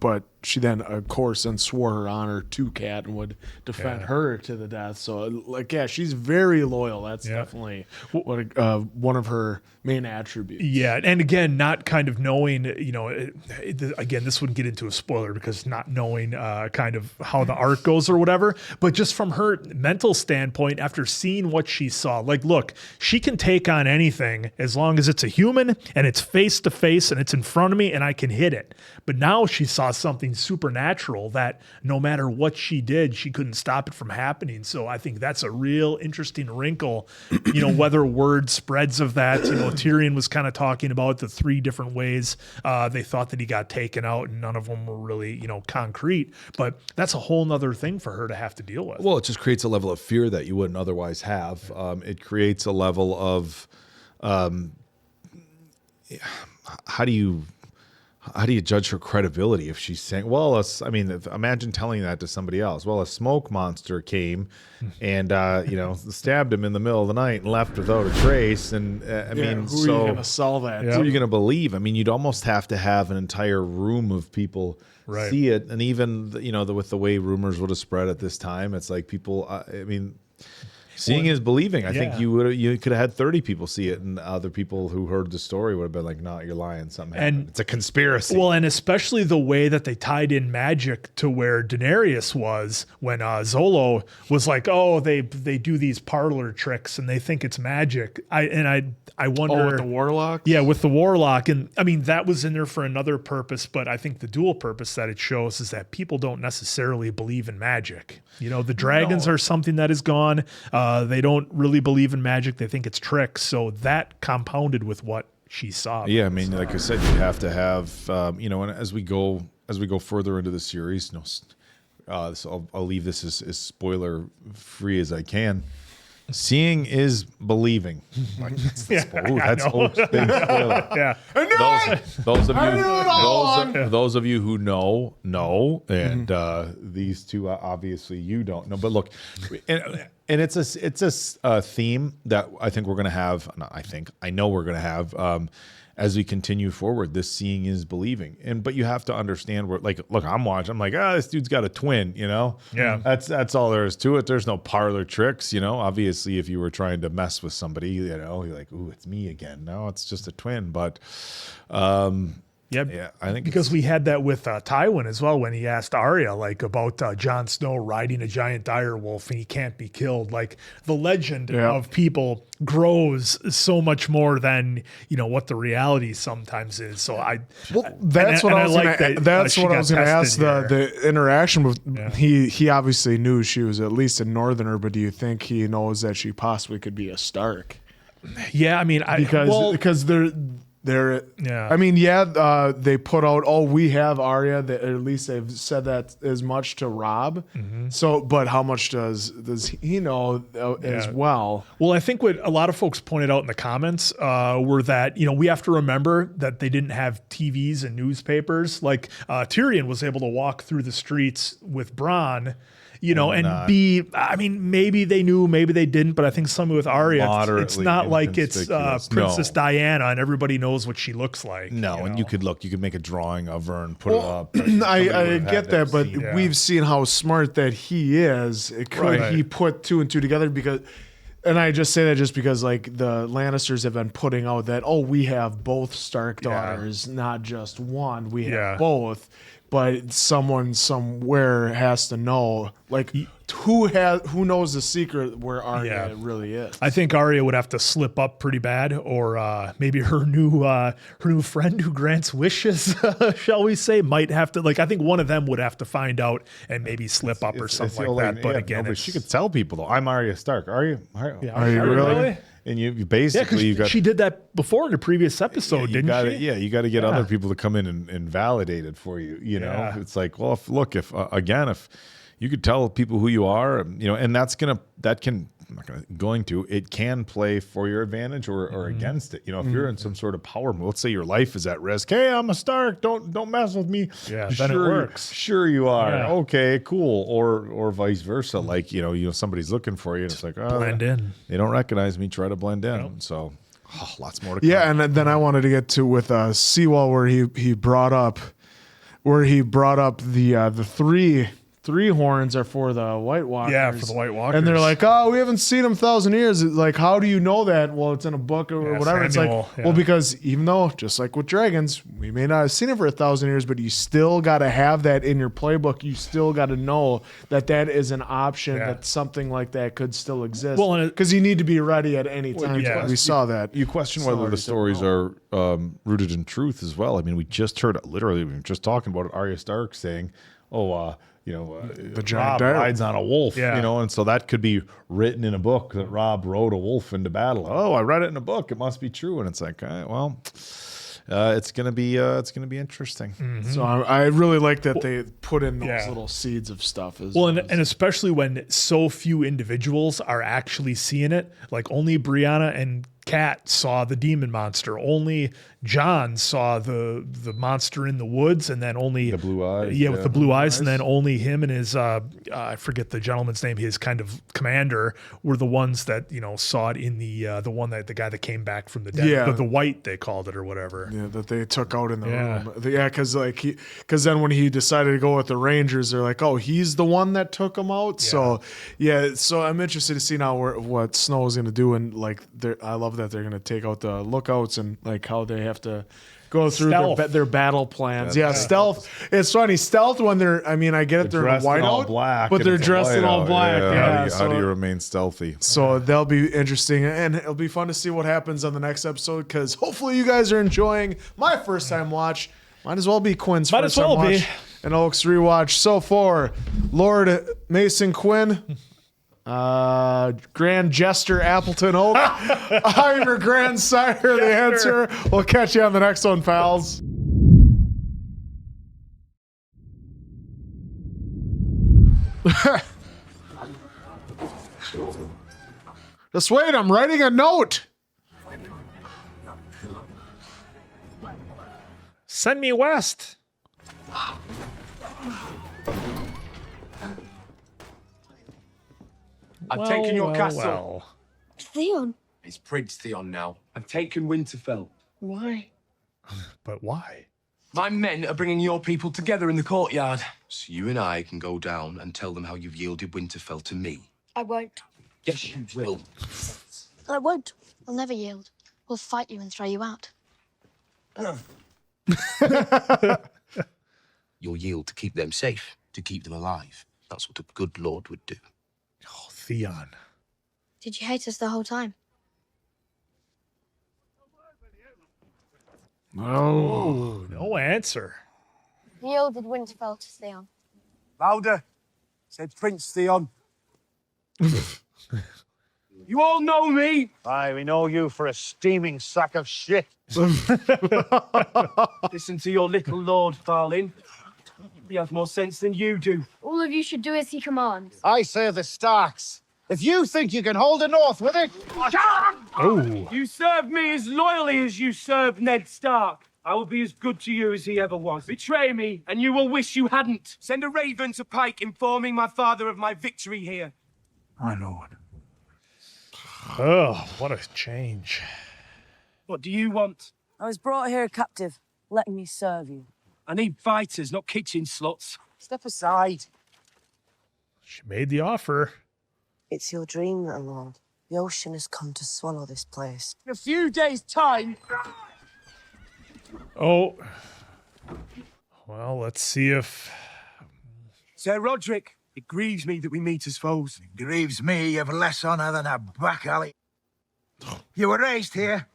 But she then, of course, then swore her honor to Kat and would defend her to the death. So, like, yeah, she's very loyal. That's definitely one of her main attributes. Yeah, and again, not kind of knowing, again, this wouldn't get into a spoiler because not knowing kind of how the arc goes or whatever, but just from her mental standpoint, after seeing what she saw, like, look, she can take on anything as long as it's a human and it's face to face and it's in front of me and I can hit it. But now she saw something supernatural that no matter what she did, she couldn't stop it from happening. So I think that's a real interesting wrinkle, whether word spreads of that. Tyrion was kind of talking about the 3 different ways they thought that he got taken out, and none of them were really, concrete. But that's a whole nother thing for her to have to deal with. Well, it just creates a level of fear that you wouldn't otherwise have. It creates a level of how do you judge her credibility if she's saying, imagine telling that to somebody else. Well, a smoke monster came and, stabbed him in the middle of the night and left without a trace. And who are you going to sell that? Who are you going to believe? I mean, you'd almost have to have an entire room of people see it. And even, with the way rumors would have spread at this time, it's like people, seeing is believing. I think you could have had 30 people see it, and other people who heard the story would have been like, "No, you're lying. Something happened. It's a conspiracy." Well, and especially the way that they tied in magic to where Daenerys was when Zolo was like, "Oh, they do these parlor tricks and they think it's magic." I wonder with the warlock. Yeah, with the warlock, and I mean that was in there for another purpose, but I think the dual purpose that it shows is that people don't necessarily believe in magic. The dragons are something that is gone. They don't really believe in magic. They think it's tricks. So that compounded with what she saw. Yeah, I mean, like I said, you have to have, and as we go further into the series, so I'll leave this as spoiler free as I can. Seeing is believing. Like, that's big spoiler. Yeah. Those of you who know, and these two obviously you don't know. But look, and it's a theme that I think we're going to have. I know we're going to have as we continue forward. This seeing is believing, but you have to understand where. Like, look, I'm watching. I'm like, this dude's got a twin. Yeah. That's all there is to it. There's no parlor tricks. Obviously, if you were trying to mess with somebody, you're like, ooh, it's me again. No, it's just a twin. But Yeah, I think because we had that with Tywin as well when he asked Arya about Jon Snow riding a giant dire wolf and he can't be killed. Like the legend of people grows so much more than what the reality sometimes is. So that's what I was going to ask. The interaction with he obviously knew she was at least a Northerner, but do you think he knows that she possibly could be a Stark? Yeah, I mean, because they're. They put out, we have Arya. At least they've said that as much to Rob. Mm-hmm. So, but how much does he know as well? Well, I think what a lot of folks pointed out in the comments were that, we have to remember that they didn't have TVs and newspapers. Like Tyrion was able to walk through the streets with Bronn, maybe they knew, maybe they didn't, but I think something with Arya, it's not like it's Princess Diana and everybody knows what she looks like. No, and you could make a drawing of her and put it up. I get that, but we've seen how smart that he is. Could he put 2 and 2 together? And I just say that just because, like, the Lannisters have been putting out that, we have both Stark daughters, not just one. We have both. But someone somewhere has to know, like, who knows the secret where Arya really is. I think Arya would have to slip up pretty bad, or maybe her new friend who grants wishes, shall we say, might have to. Like, I think one of them would have to find out and maybe slip up or something like that. But but she could tell people though. I'm Arya Stark. Are you really? And you basically she did that before in a previous episode, didn't she? Yeah, you got to get other people to come in and validate it for you. It's like, well, if you could tell people who you are, and it can play for your advantage or against it. If you're in some sort of power move, let's say your life is at risk. Hey, I'm a Stark. Don't mess with me. Yeah, then it works. Sure you are. Yeah. Okay, cool. Or vice versa. Like, somebody's looking for you and it's like, blend in. They don't recognize me. Try to blend in. Yep. So lots more to come. Yeah, and then I wanted to get to with Seawall where he brought up where he brought up the three horns are for the White Walkers. Yeah, for the White Walkers. And they're like, oh, we haven't seen them 1,000 years. It's like, how do you know that? Well, it's in a book or whatever. Samuel, it's like, well, because even though, just like with dragons, we may not have seen it for 1,000 years, but you still got to have that in your playbook. You still got to know that that is an option, that something like that could still exist. Well, because you need to be ready at any time. We saw that. You question whether the stories are rooted in truth as well. I mean, we just heard, literally, we were just talking about it, Arya Stark saying, the giant Robb rides on a wolf, and so that could be written in a book that Robb rode a wolf into battle. Oh, I read it in a book; it must be true. And it's like, it's gonna be interesting. Mm-hmm. So I really like that they put in those little seeds of stuff. And especially when so few individuals are actually seeing it. Like only Brianna and Kat saw the demon monster. Only John saw the monster in the woods, and then only the blue eyes. Yeah, with the blue eyes, and then only him and his I forget the gentleman's name. His kind of commander were the ones that saw it in the one that the guy that came back from the dead. Yeah. the white they called it or whatever. Yeah, that they took out in the room. Yeah, because then when he decided to go with the Rangers, they're like, oh, he's the one that took him out. So I'm interested to see now what Snow is going to do, and I love that they're going to take out the lookouts and like how they have to go through their battle plans. Stealth. It's funny. Stealth when they're. I mean, I get it. They're in whiteout, black, but they're dressed in all black. How do you remain stealthy? So they'll be interesting, and it'll be fun to see what happens on the next episode. Because hopefully you guys are enjoying my first time watch. Might as well be Quinn's first time watch. And Oak's rewatch. So for Lord Mason Quinn. Grand Jester Appleton Oak. I'm your grandsire, the answer. We'll catch you on the next one, pals. Just wait, I'm writing a note. Send me west. I've taken your castle. Theon. It's Prince Theon now. I've taken Winterfell. Why? But why? My men are bringing your people together in the courtyard. So you and I can go down and tell them how you've yielded Winterfell to me. I won't. Yes, you will. I won't. I'll never yield. We'll fight you and throw you out. You'll yield to keep them safe, to keep them alive. That's what a good lord would do. Oh, Theon. Did you hate us the whole time? Oh, no answer. Yielded Winterfell to Theon. Louder, said Prince Theon. You all know me. Aye, we know you for a steaming sack of shit. Listen to your little lord, darling. He has more sense than you do. All of you should do as he commands. I say the Starks. If you think you can hold the North with it... Oh. You serve me as loyally as you serve Ned Stark. I will be as good to you as he ever was. Betray me, and you will wish you hadn't. Send a raven to Pike informing my father of my victory here. My lord. Oh, what a change. What do you want? I was brought here captive. Let me serve you. I need fighters, not kitchen slots. Step aside. She made the offer. It's your dream, little lord. The ocean has come to swallow this place. In a few days' time. Oh. Well, let's see if... Sir Roderick, it grieves me that we meet as foes. It grieves me you've less honour than a back alley. You were raised here.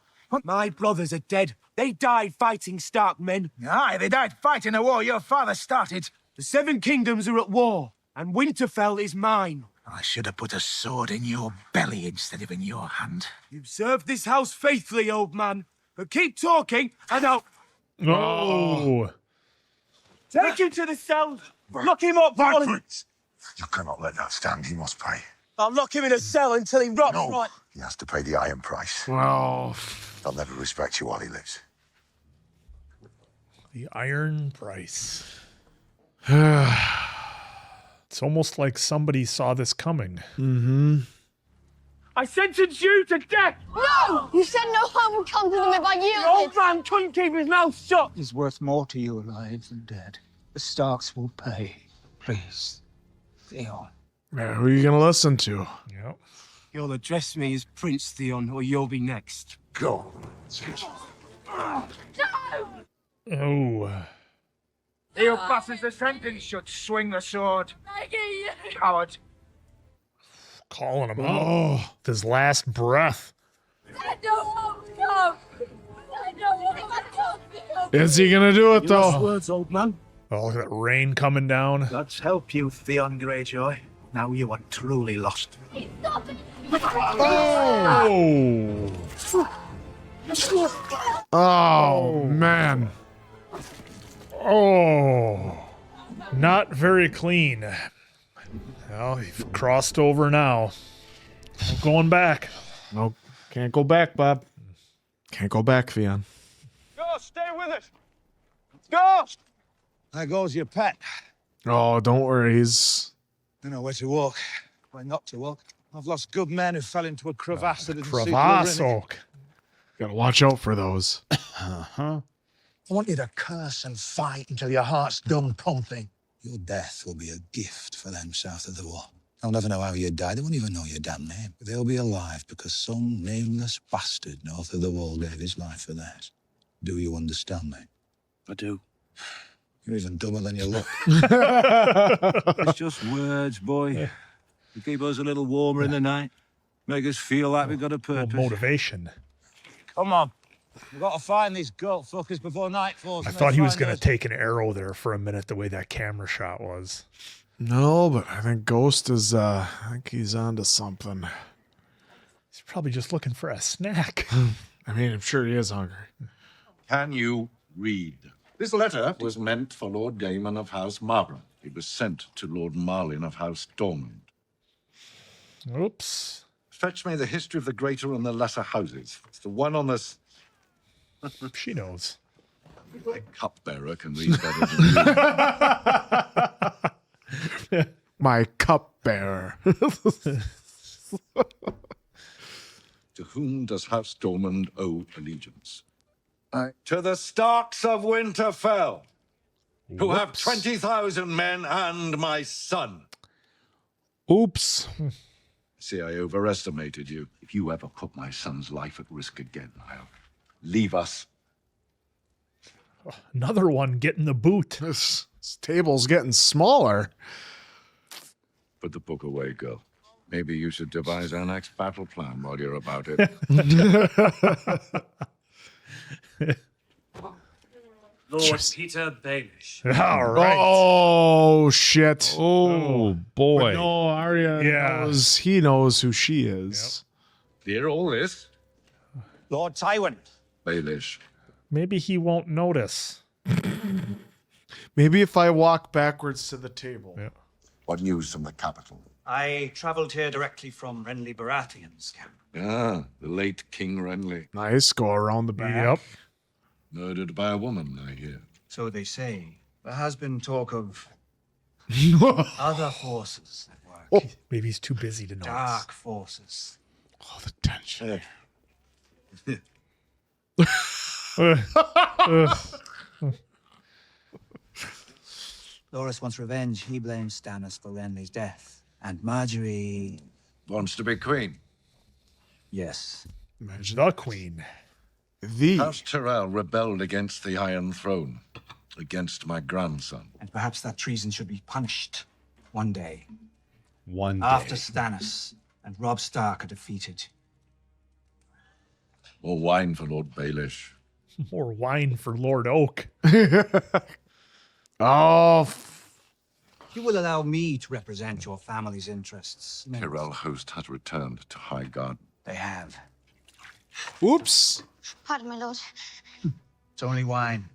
My brothers are dead. They died fighting Stark men. Aye, they died fighting a war your father started. The Seven Kingdoms are at war, and Winterfell is mine. I should have put a sword in your belly instead of in your hand. You've served this house faithfully, old man. But keep talking, and I'll... Oh. Take him to the cell. Lock him up. Prince. You cannot let that stand. He must pay. I'll lock him in a cell until he rots right. He has to pay the iron price. Wow. I'll never respect you while he lives. The iron price. It's almost like somebody saw this coming. Mm-hmm. I sentence you to death! No! You said no harm would come to them if I yielded! The old man couldn't keep his mouth shut! He's worth more to you alive than dead. The Starks will pay. Please. Theon. Man, who are you gonna listen to? Yep. You'll address me as Prince Theon, or you'll be next. Go. Oh. He who passes the sentence should swing the sword. Coward. Calling him out. With his last breath. Is he gonna do it though? Last words, old man. Oh, look at that rain coming down. Let's help you, Theon Greyjoy. Now you are truly lost. Oh. Oh, man. Oh. Not very clean. Well, you've crossed over now. No going back. Nope. Can't go back, Bob. Can't go back, Theon. Ghost, stay with us. Ghost! There goes your pet. Oh, don't worry. He's... I know where to walk, where not to walk. I've lost good men who fell into a crevasse that didn't suit Crevasse your oak. Gotta watch out for those. I want you to curse and fight until your heart's done pumping. Your death will be a gift for them south of the wall. They'll never know how you died. They won't even know your damn name. But they'll be alive because some nameless bastard north of the wall gave his life for theirs. Do you understand me? I do. You're even dumber than you look. It's just words, boy. You keep us a little warmer in the night. Make us feel like we've got a purpose. Motivation. Come on. We've got to find these goat fuckers before night falls. I and thought they he was find going us. to take an arrow there for a minute, the way that camera shot was. No, but I think Ghost is, I think he's onto something. He's probably just looking for a snack. I mean, I'm sure he is hungry. Can you read? This letter was meant for Lord Daemon of House Marlborough. It was sent to Lord Marlin of House Stormont. Oops. Fetch me the history of the greater and the lesser houses. It's the one on this. She knows. My cupbearer can read better than you. My cupbearer. To whom does House Stormont owe allegiance? To the Starks of Winterfell, who have 20,000 men and my son. Oops. See, I overestimated you. If you ever put my son's life at risk again, I'll leave us. Another one getting the boot. This table's getting smaller. Put the book away, girl. Maybe you should devise our next battle plan while you're about it. Lord Peter Baelish. All right. Oh, shit. Oh, boy. But no, Arya knows, he knows who she is. Hear all this? Lord Tywin. Baelish. Maybe he won't notice. Maybe if I walk backwards to the table. Yeah. What news from the capital? I travelled here directly from Renly Baratheon's camp. Ah, the late King Renly. Nice. Go around the back. Yep. Murdered by a woman, I hear. So they say. There has been talk of other forces at work. Oh. Maybe he's too busy to notice. Dark forces. Oh, the tension. Loras wants revenge. He blames Stannis for Renly's death. And Marjorie... Wants to be queen. Yes. The queen. House Tyrell rebelled against the Iron Throne, against my grandson. And perhaps that treason should be punished one day. One day. After Stannis and Robb Stark are defeated. More wine for Lord Baelish. More wine for Lord Oak. Oh. You will allow me to represent your family's interests. Tyrell host has returned to High Garden. They have. Oops. Pardon, my lord. It's only wine.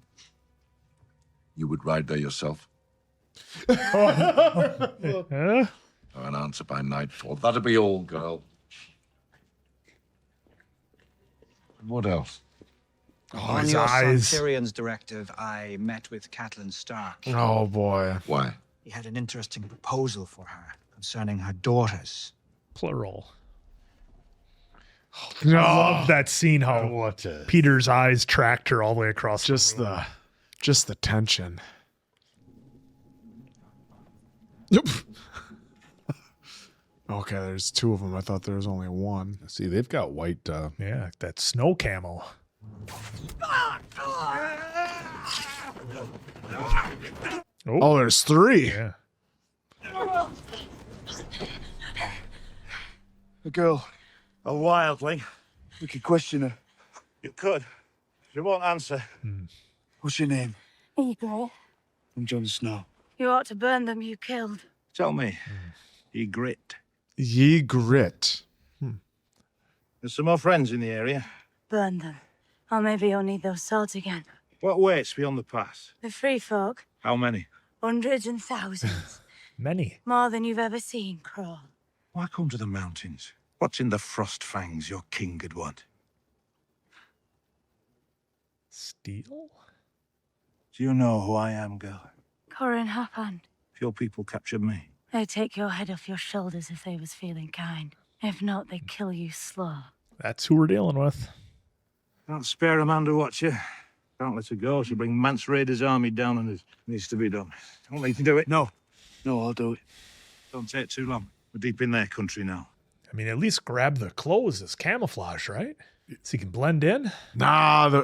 You would ride there yourself? Huh? An answer by nightfall. That'll be all, girl. What else? Oh, On his your son eyes. Tyrion's directive, I met with Catelyn Stark. Oh, boy. Why? He had an interesting proposal for her concerning her daughters. Plural. No. I love that scene how Peter's eyes tracked her all the way across just the room. just the tension. Okay, there's two of them. I thought there was only one. See, they've got white. Yeah, that snow camo. Oh, there's three. Yeah. A girl. A wildling. We could question her. You could. She won't answer. What's your name? Egret. I'm Jon Snow. You ought to burn them you killed. Tell me. Egret. Ygritte. There's some more friends in the area. Burn them. Or maybe you'll need those swords again. What waits beyond the pass? The free folk. How many? Hundreds and thousands. Many. More than you've ever seen, Crawl. Why come to the mountains? What's in the frost fangs your king could want? Steel? Do you know who I am, girl? Corin Hapan. If your people captured me, They'd take your head off your shoulders if they was feeling kind. If not, they'd kill you slow. That's who we're dealing with. can't spare a man to watch you. Can't let her go. She'll bring Mance Raider's army down and it needs to be done. Don't let you do it. No. No, I'll do it. Don't take too long. We're deep in their country now. I mean, at least grab the clothes as camouflage, right? So you can blend in. Nah,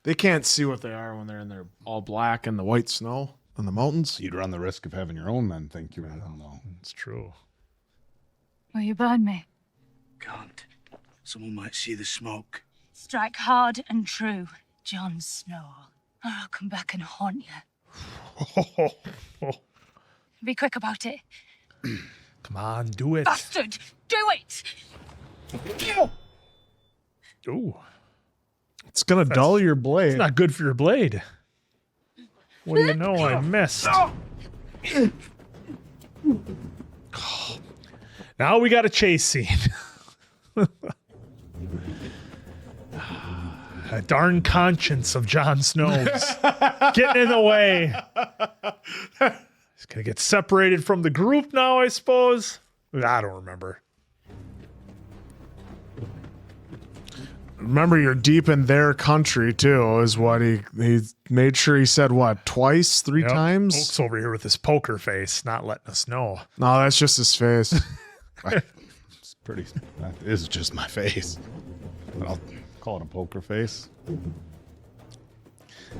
they can't see what they are when they're in their all black and the white snow on the mountains. You'd run the risk of having your own men think you're in them, though. It's true. Will you burn me? Can't. Someone might see the smoke. Strike hard and true, Jon Snow, or I'll come back and haunt you. Be quick about it. Come on, do it. Bastard! Do it! Ooh. It's gonna dull your blade. It's not good for your blade. What do you know? I missed. Now we got a chase scene. A darn conscience of Jon Snow's getting in the way. He's gonna get separated from the group now, I suppose. I don't remember. Remember, you're deep in their country too. Is what he made sure he said. What, twice, three times? Oak's over here with his poker face, not letting us know. No, that's just his face. It's pretty. That is just my face. I'll call it a poker face.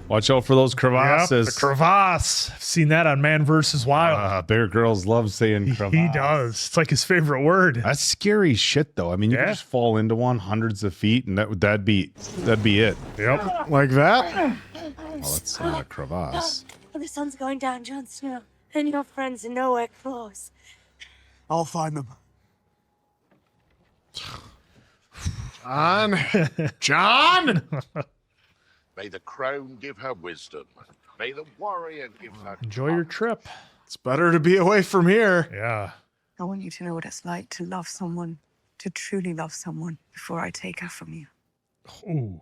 Watch out for those crevasses. Yep, the crevasse. I've seen that on Man vs. Wild. Bear Girls love saying crevasse. He does. It's like his favorite word. That's scary shit, though. I mean, you could just fall into one hundreds of feet, and that'd be it. Yep. Like that? Well, that's not a crevasse. The sun's going down, Jon Snow, and your friends are nowhere close. I'll find them. John! May the crown give her wisdom. May the warrior give her... Enjoy your trip. It's better to be away from here. Yeah. I want you to know what it's like to love someone, to truly love someone, before I take her from you. Ooh. You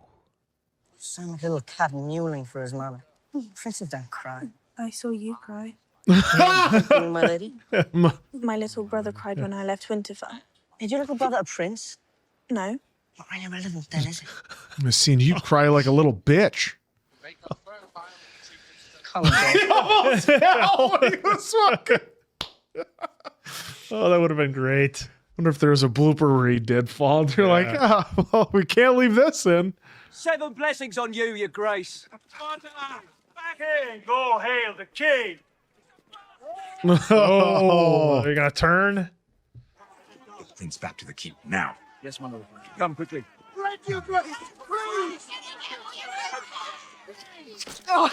sound like a little cat mewling for his mother. Princess don't cry. I saw you cry. My lady. My little brother cried when I left Winterfell. Is your little brother a prince? No. Not really relevant then, is it? I've seen you cry like a little bitch. Oh, that would have been great. Wonder if there was a blooper where he did fall. And you're like, well, we can't leave this in. 7 blessings on you, your grace. Back in, go hail the king. Oh, they're gonna turn. Things back to the keep now. Yes, my lord. Come quickly.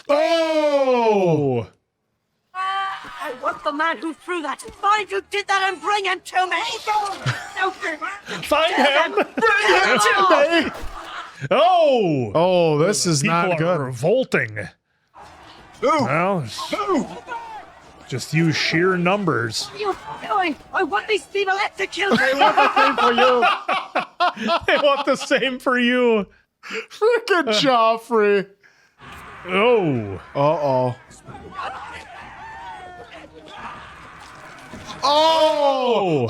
Oh! I want the man who threw that. Find who did that and bring him to me. Find him. Bring him to me. Oh! Oh, this is People not are good. revolting. Well, just use sheer numbers. What are you doing? I want these people executed. They want the same for you. They want the same for you. Freaking Joffrey. Oh. Uh-oh. Oh!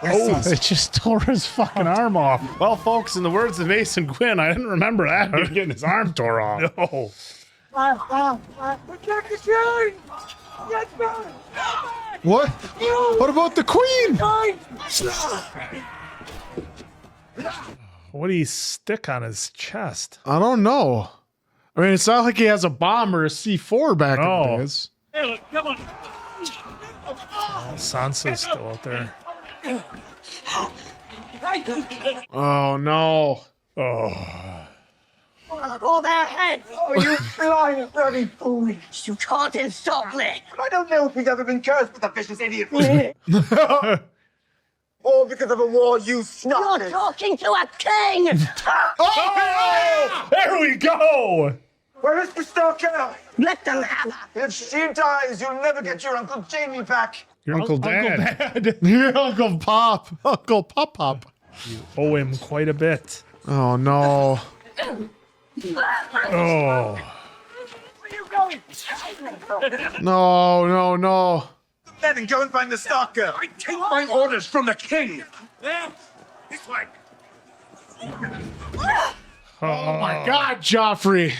Oh, it just tore his fucking arm off. Well, folks, in the words of Mason Quinn, I didn't remember that. Him getting his arm tore off. No. Protect the king! Yes, man! What? What about the queen? What do you stick on his chest? I don't know. I mean, it's not like he has a bomb or a C4 back in the days. Hey, look, come on! Oh, Sansa's still out there. Oh, no. Oh. Hold their heads! Oh, you blind bloody fool! You can't insult me! I don't know if he's ever been cursed with a vicious idiot. All because of a war you started. You're talking to a king! Oh! There we go! Where is the stalker? Let them have her! If she dies, you'll never get your Uncle Jamie back. Your Uncle Dad. Your Uncle Pop. Uncle Pop Pop. You owe him quite a bit. Oh, no. Oh. Where are you going? No, no, no. Then and go and find the stalker. I take my orders from the king! There! This way! Oh, my God, Joffrey.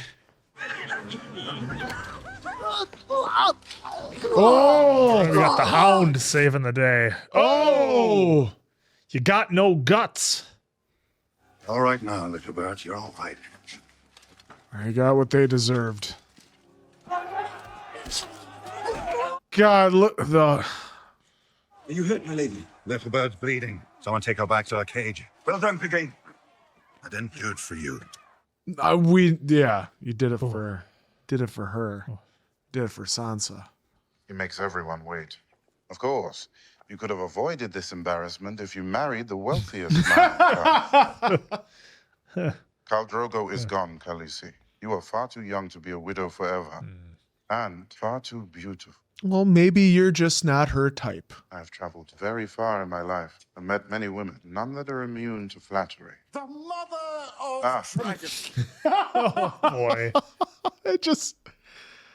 Oh, we got the Hound saving the day. Oh, you got no guts. All right now, little bird, you're all right. I got what they deserved. God, look the. Are you hurt, my lady? Little bird's bleeding. Someone take her back to her cage. Well done, Piggy. I didn't do it for you. You did it for her. Did it for her. Did it for Sansa. He makes everyone wait. Of course, you could have avoided this embarrassment if you married the wealthiest man. Khal Drogo is gone, Khaleesi. You are far too young to be a widow forever, and far too beautiful. Well, maybe you're just not her type. I've traveled very far in my life and met many women, none that are immune to flattery. The mother of dragons. Oh, boy. It just...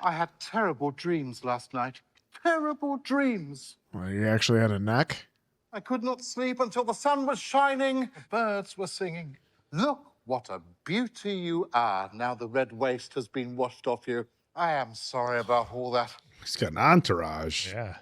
I had terrible dreams last night. Terrible dreams. Well, you actually had a neck? I could not sleep until the sun was shining, birds were singing. Look what a beauty you are now the red waste has been washed off you. I am sorry about all that. He's got an entourage. Yeah.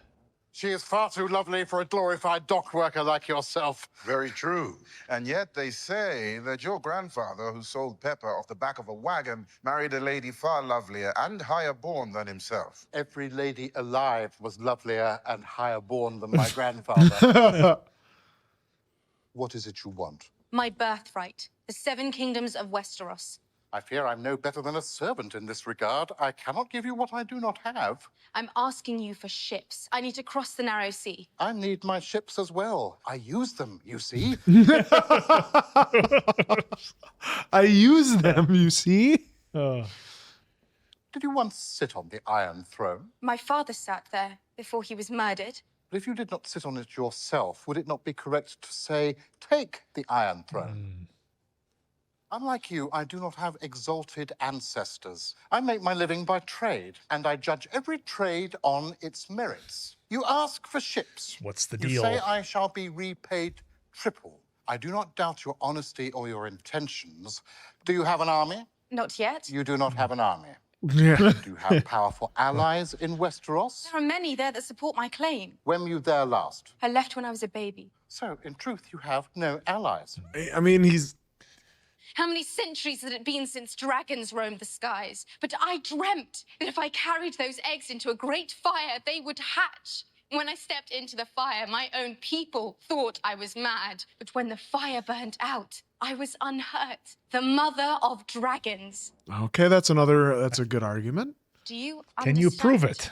She is far too lovely for a glorified dock worker like yourself. Very true. And yet they say that your grandfather, who sold pepper off the back of a wagon, married a lady far lovelier and higher born than himself. Every lady alive was lovelier and higher born than my grandfather. What is it you want? My birthright, the 7 kingdoms of Westeros. I fear I'm no better than a servant in this regard. I cannot give you what I do not have. I'm asking you for ships. I need to cross the narrow sea. I need my ships as well. I use them, you see. I use them, you see? Did you once sit on the Iron Throne? My father sat there before he was murdered. But if you did not sit on it yourself, would it not be correct to say, take the Iron Throne? Unlike you, I do not have exalted ancestors. I make my living by trade, and I judge every trade on its merits. You ask for ships. What's the You deal? say I shall be repaid triple. I do not doubt your honesty or your intentions. Do you have an army? Not yet. You do not have an army. Yeah. Do you have powerful allies in Westeros? There are many there that support my claim. When were you there last? I left when I was a baby. So, in truth, you have no allies. I mean, he's... How many centuries had it been since dragons roamed the skies? But I dreamt that if I carried those eggs into a great fire, they would hatch. When I stepped into the fire, my own people thought I was mad. But when the fire burnt out, I was unhurt. The mother of dragons. Okay, that's a good argument. Do you Can you prove understand? it?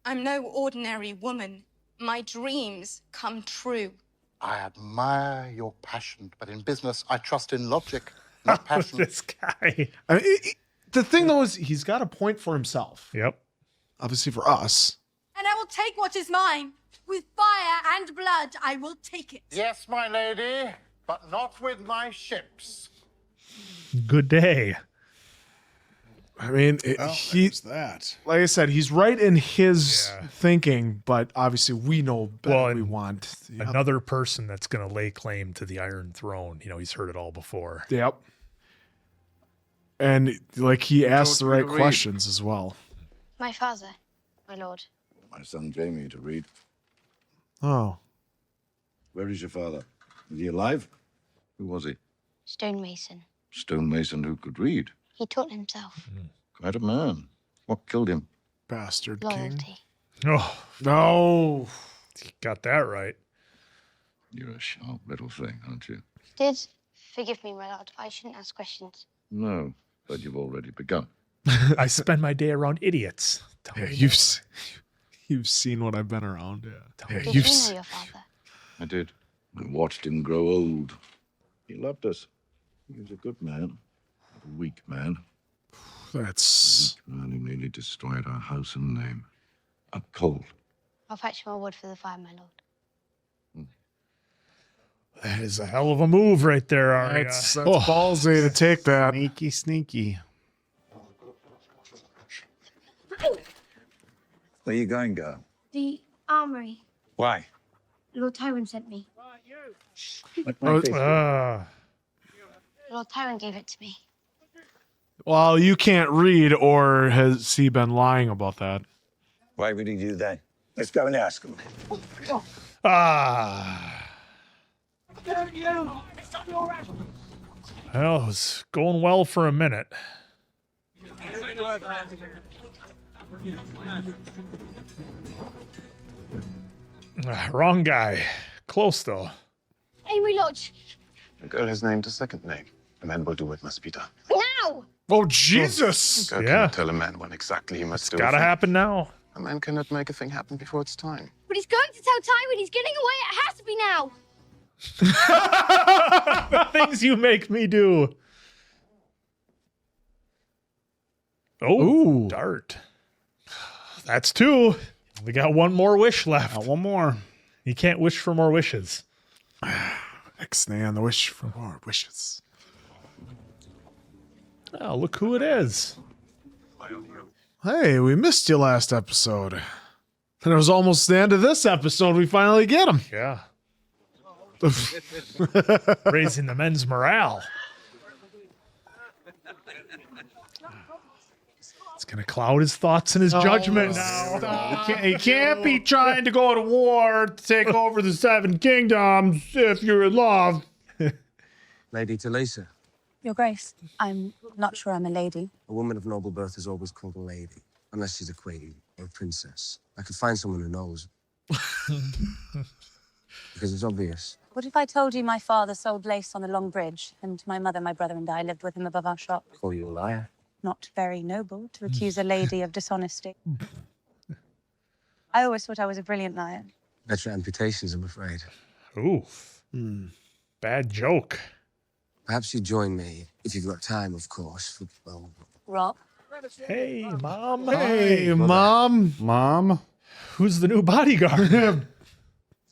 I'm no ordinary woman. My dreams come true. I admire your passion, but in business, I trust in logic, not passion. This guy. I mean, the thing, though, is he's got a point for himself. Yep. Obviously for us. And I will take what is mine. With fire and blood, I will take it. Yes, my lady, but not with my ships. Good day. I mean, that. Like I said, he's right in his thinking, but obviously we know better. We want another person that's going to lay claim to the Iron Throne. You know, he's heard it all before. Yep. And like he asked the taught you right to read? questions as well. My father, my lord. My son Jamie to read. Oh. Where is your father? Is he alive? Who was he? Stonemason. Stonemason who could read. He taught himself. Quite a man. What killed him? Bastard Loyalty. Oh, no. Got that right. You're a sharp little thing, aren't you? Did forgive me, my lord. I shouldn't ask questions. No, but you've already begun. I spend my day around idiots. Tell Yeah, me you've seen what I've been around. Yeah. Yeah, Did you know your father? I did. I watched him grow old. He loved us. He was a good man, not a weak man. That's... Man who nearly destroyed our house and name. Up cold. I'll fetch more wood for the fire, my lord. That is a hell of a move right there, Arya. That's ballsy to take that. Sneaky, sneaky. Where you going, girl? The armory. Why? Lord Tywin sent me. Oh, Lord Tywin gave it to me. well, you can't read, or has he been lying about that? Why would he do that? Let's go and ask him. Well, it was going well for a minute. Wrong guy. Close, though. Amy Lodge, The girl has named a second name. The man will do what must be done. now! Oh, Jesus! A girl Yeah. cannot tell a man when exactly he must do a Gotta thing. happen now. A man cannot make a thing happen before it's time. But he's going to tell Tywin he's getting away. It has to be now. The things you make me do. Oh, dart. That's two. We got one more wish left. One more. You can't wish for more wishes. Ixnay on the wish for more wishes. Oh, look who it is. Hey, we missed you last episode. And it was almost the end of this episode. We finally get him. Yeah. Raising the men's morale. It's going to cloud his thoughts and his judgment now. He can't be trying to go to war to take over the Seven Kingdoms if you're in love. Lady Talisa. Your Grace, I'm not sure I'm a lady. A woman of noble birth is always called a lady, unless she's a queen or a princess. I could find someone who knows. Because it's obvious. What if I told you my father sold lace on the Long Bridge, and my mother, my brother, and I lived with him above our shop? Call you a liar. Not very noble to accuse a lady of dishonesty. I always thought I was a brilliant liar. Better amputations, I'm afraid. Ooh. Bad joke. Perhaps you join me, if you've got time, of course, for, well... Rob? Hey, Mom. Hey, Mom. Mom. Who's the new bodyguard?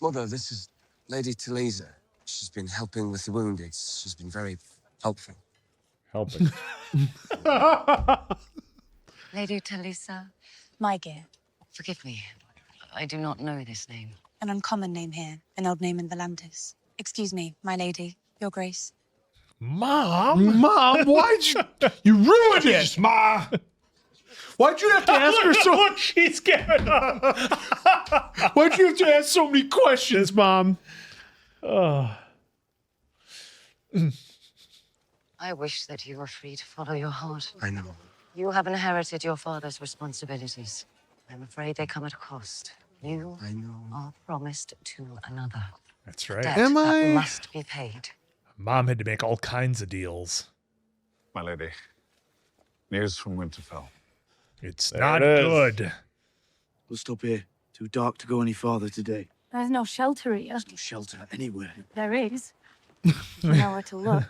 Mother, this is Lady Talisa. She's been helping with the wounded. She's been very helpful. Helping. Lady Talisa. My gear. Forgive me. I do not know this name. An uncommon name here, an old name in Volantis. Excuse me, my lady, Your Grace. Mom? Mom, why'd you... You ruined it! Ma. Why'd you have to ask her so... Look, she's giving up. Why'd you have to ask so many questions, Mom? I wish that you were free to follow your heart. I know. You have inherited your father's responsibilities. I'm afraid they come at a cost. You I know. are promised to another. That's right. Debt Am that I? must be paid. Mom had to make all kinds of deals. My lady. News from Winterfell. It's There not it is. good. We'll stop here. Too dark to go any farther today. There's no shelter here. There's no shelter anywhere. There is. You know where to look.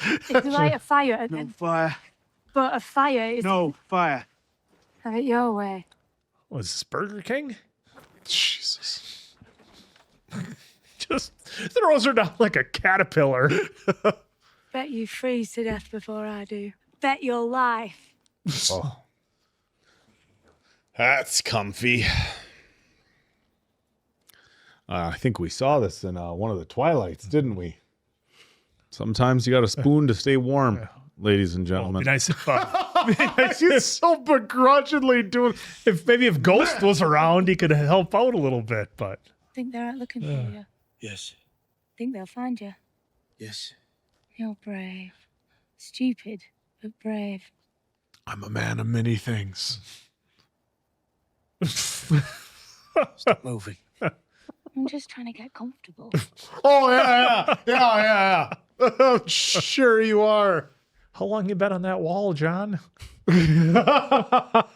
If you light a fire, No fire. but a fire is... No fire. Have it your way. Was this Burger King? Jesus. Just throws her down like a caterpillar. Bet you freeze to death before I do. Bet your life. Oh. That's comfy. I think we saw this in one of the Twilights, didn't we? Sometimes you got a spoon to stay warm, ladies and gentlemen. Be nice if He's so begrudgingly doing. if Ghost was around, he could help out a little bit. But Think they're out looking for you. Yes. Think they'll find you. Yes. You're brave. Stupid, but brave. I'm a man of many things. Stop moving. I'm just trying to get comfortable. Oh, yeah. Sure you are. How long you been on that wall, John? The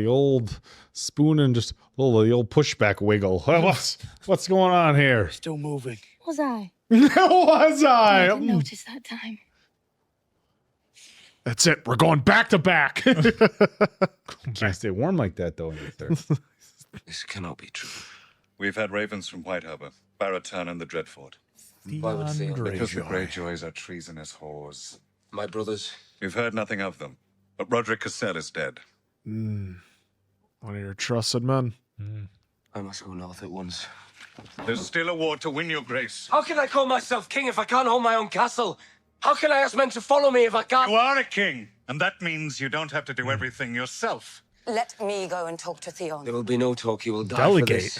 old spoon and just the old pushback wiggle. What's going on here? Still moving. Was I? Was I I? didn't notice that time. That's it. We're going back to back. Can't stay warm like that, though. This cannot be true. We've had ravens from White Harbor, Barrowtown, and the Dreadfort. Why would Theon? Because the Greyjoys are treasonous whores. My brothers. We've heard nothing of them, but Roderick Cassell is dead. One of your trusted men. I must go north at once. There's still a war to win, your grace. How can I call myself king if I can't hold my own castle? How can I ask men to follow me if I can't? You are a king, and that means you don't have to do everything yourself. Let me go and talk to Theon. There will be no talk. He will die Delegate. for this.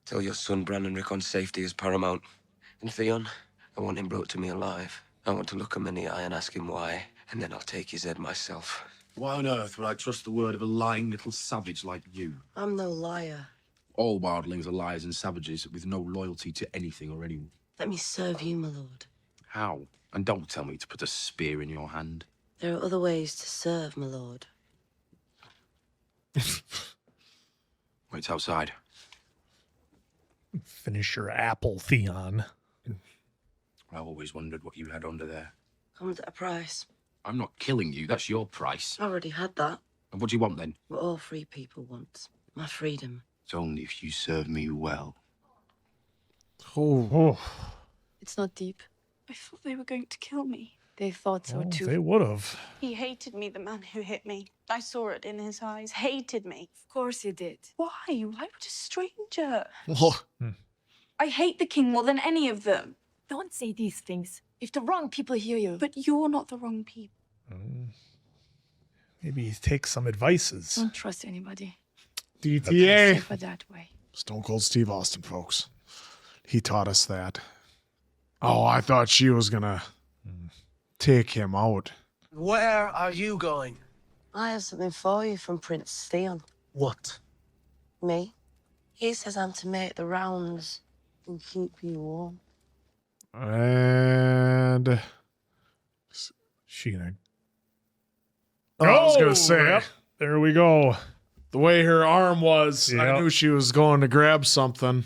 Tell your son Bran and Rickon's safety is paramount. And Theon, I want him brought to me alive. I want to look him in the eye and ask him why, and then I'll take his head myself. Why on earth would I trust the word of a lying little savage like you? I'm no liar. All wildlings are liars and savages with no loyalty to anything or anyone. Let me serve you, my lord. How? And don't tell me to put a spear in your hand. There are other ways to serve, my lord. Wait outside. Finish your apple, Theon. I always wondered what you had under there. Comes at a price. I'm not killing you. That's your price. I already had that. And what do you want then? What all free people want. My freedom. It's only if you serve me well. Oh. It's not deep. I thought they were going to kill me. They thought so too. They would have. He hated me, the man who hit me. I saw it in his eyes. Hated me. Of course he did. Why? Why would a stranger? I hate the king more than any of them. Don't say these things. If the wrong people hear you. But you're not the wrong people. Maybe take some advices. Don't trust anybody. DTA. Safer that way. Stone Cold Steve Austin, folks. He taught us that. Oh, I thought she was gonna take him out. Where are you going? I have something for you from Prince Theon. What? Me? He says I'm to make the rounds and keep you warm. And she gonna. I was gonna say, Yep. There we go. The way her arm was, I Yep. knew she was going to grab something.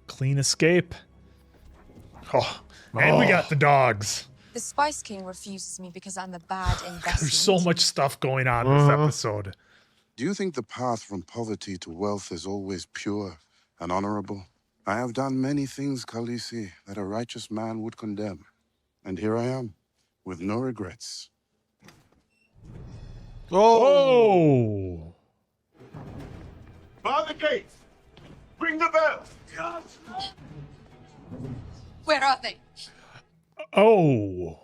Clean escape. Oh, and we got the dogs. The Spice King refuses me because I'm a bad investment. There's so much stuff going on in this episode. Do you think the path from poverty to wealth is always pure and honorable? I have done many things, Khaleesi, that a righteous man would condemn. And here I am, with no regrets. Oh! Bar the gates! Ring the bell! Where are they? Oh!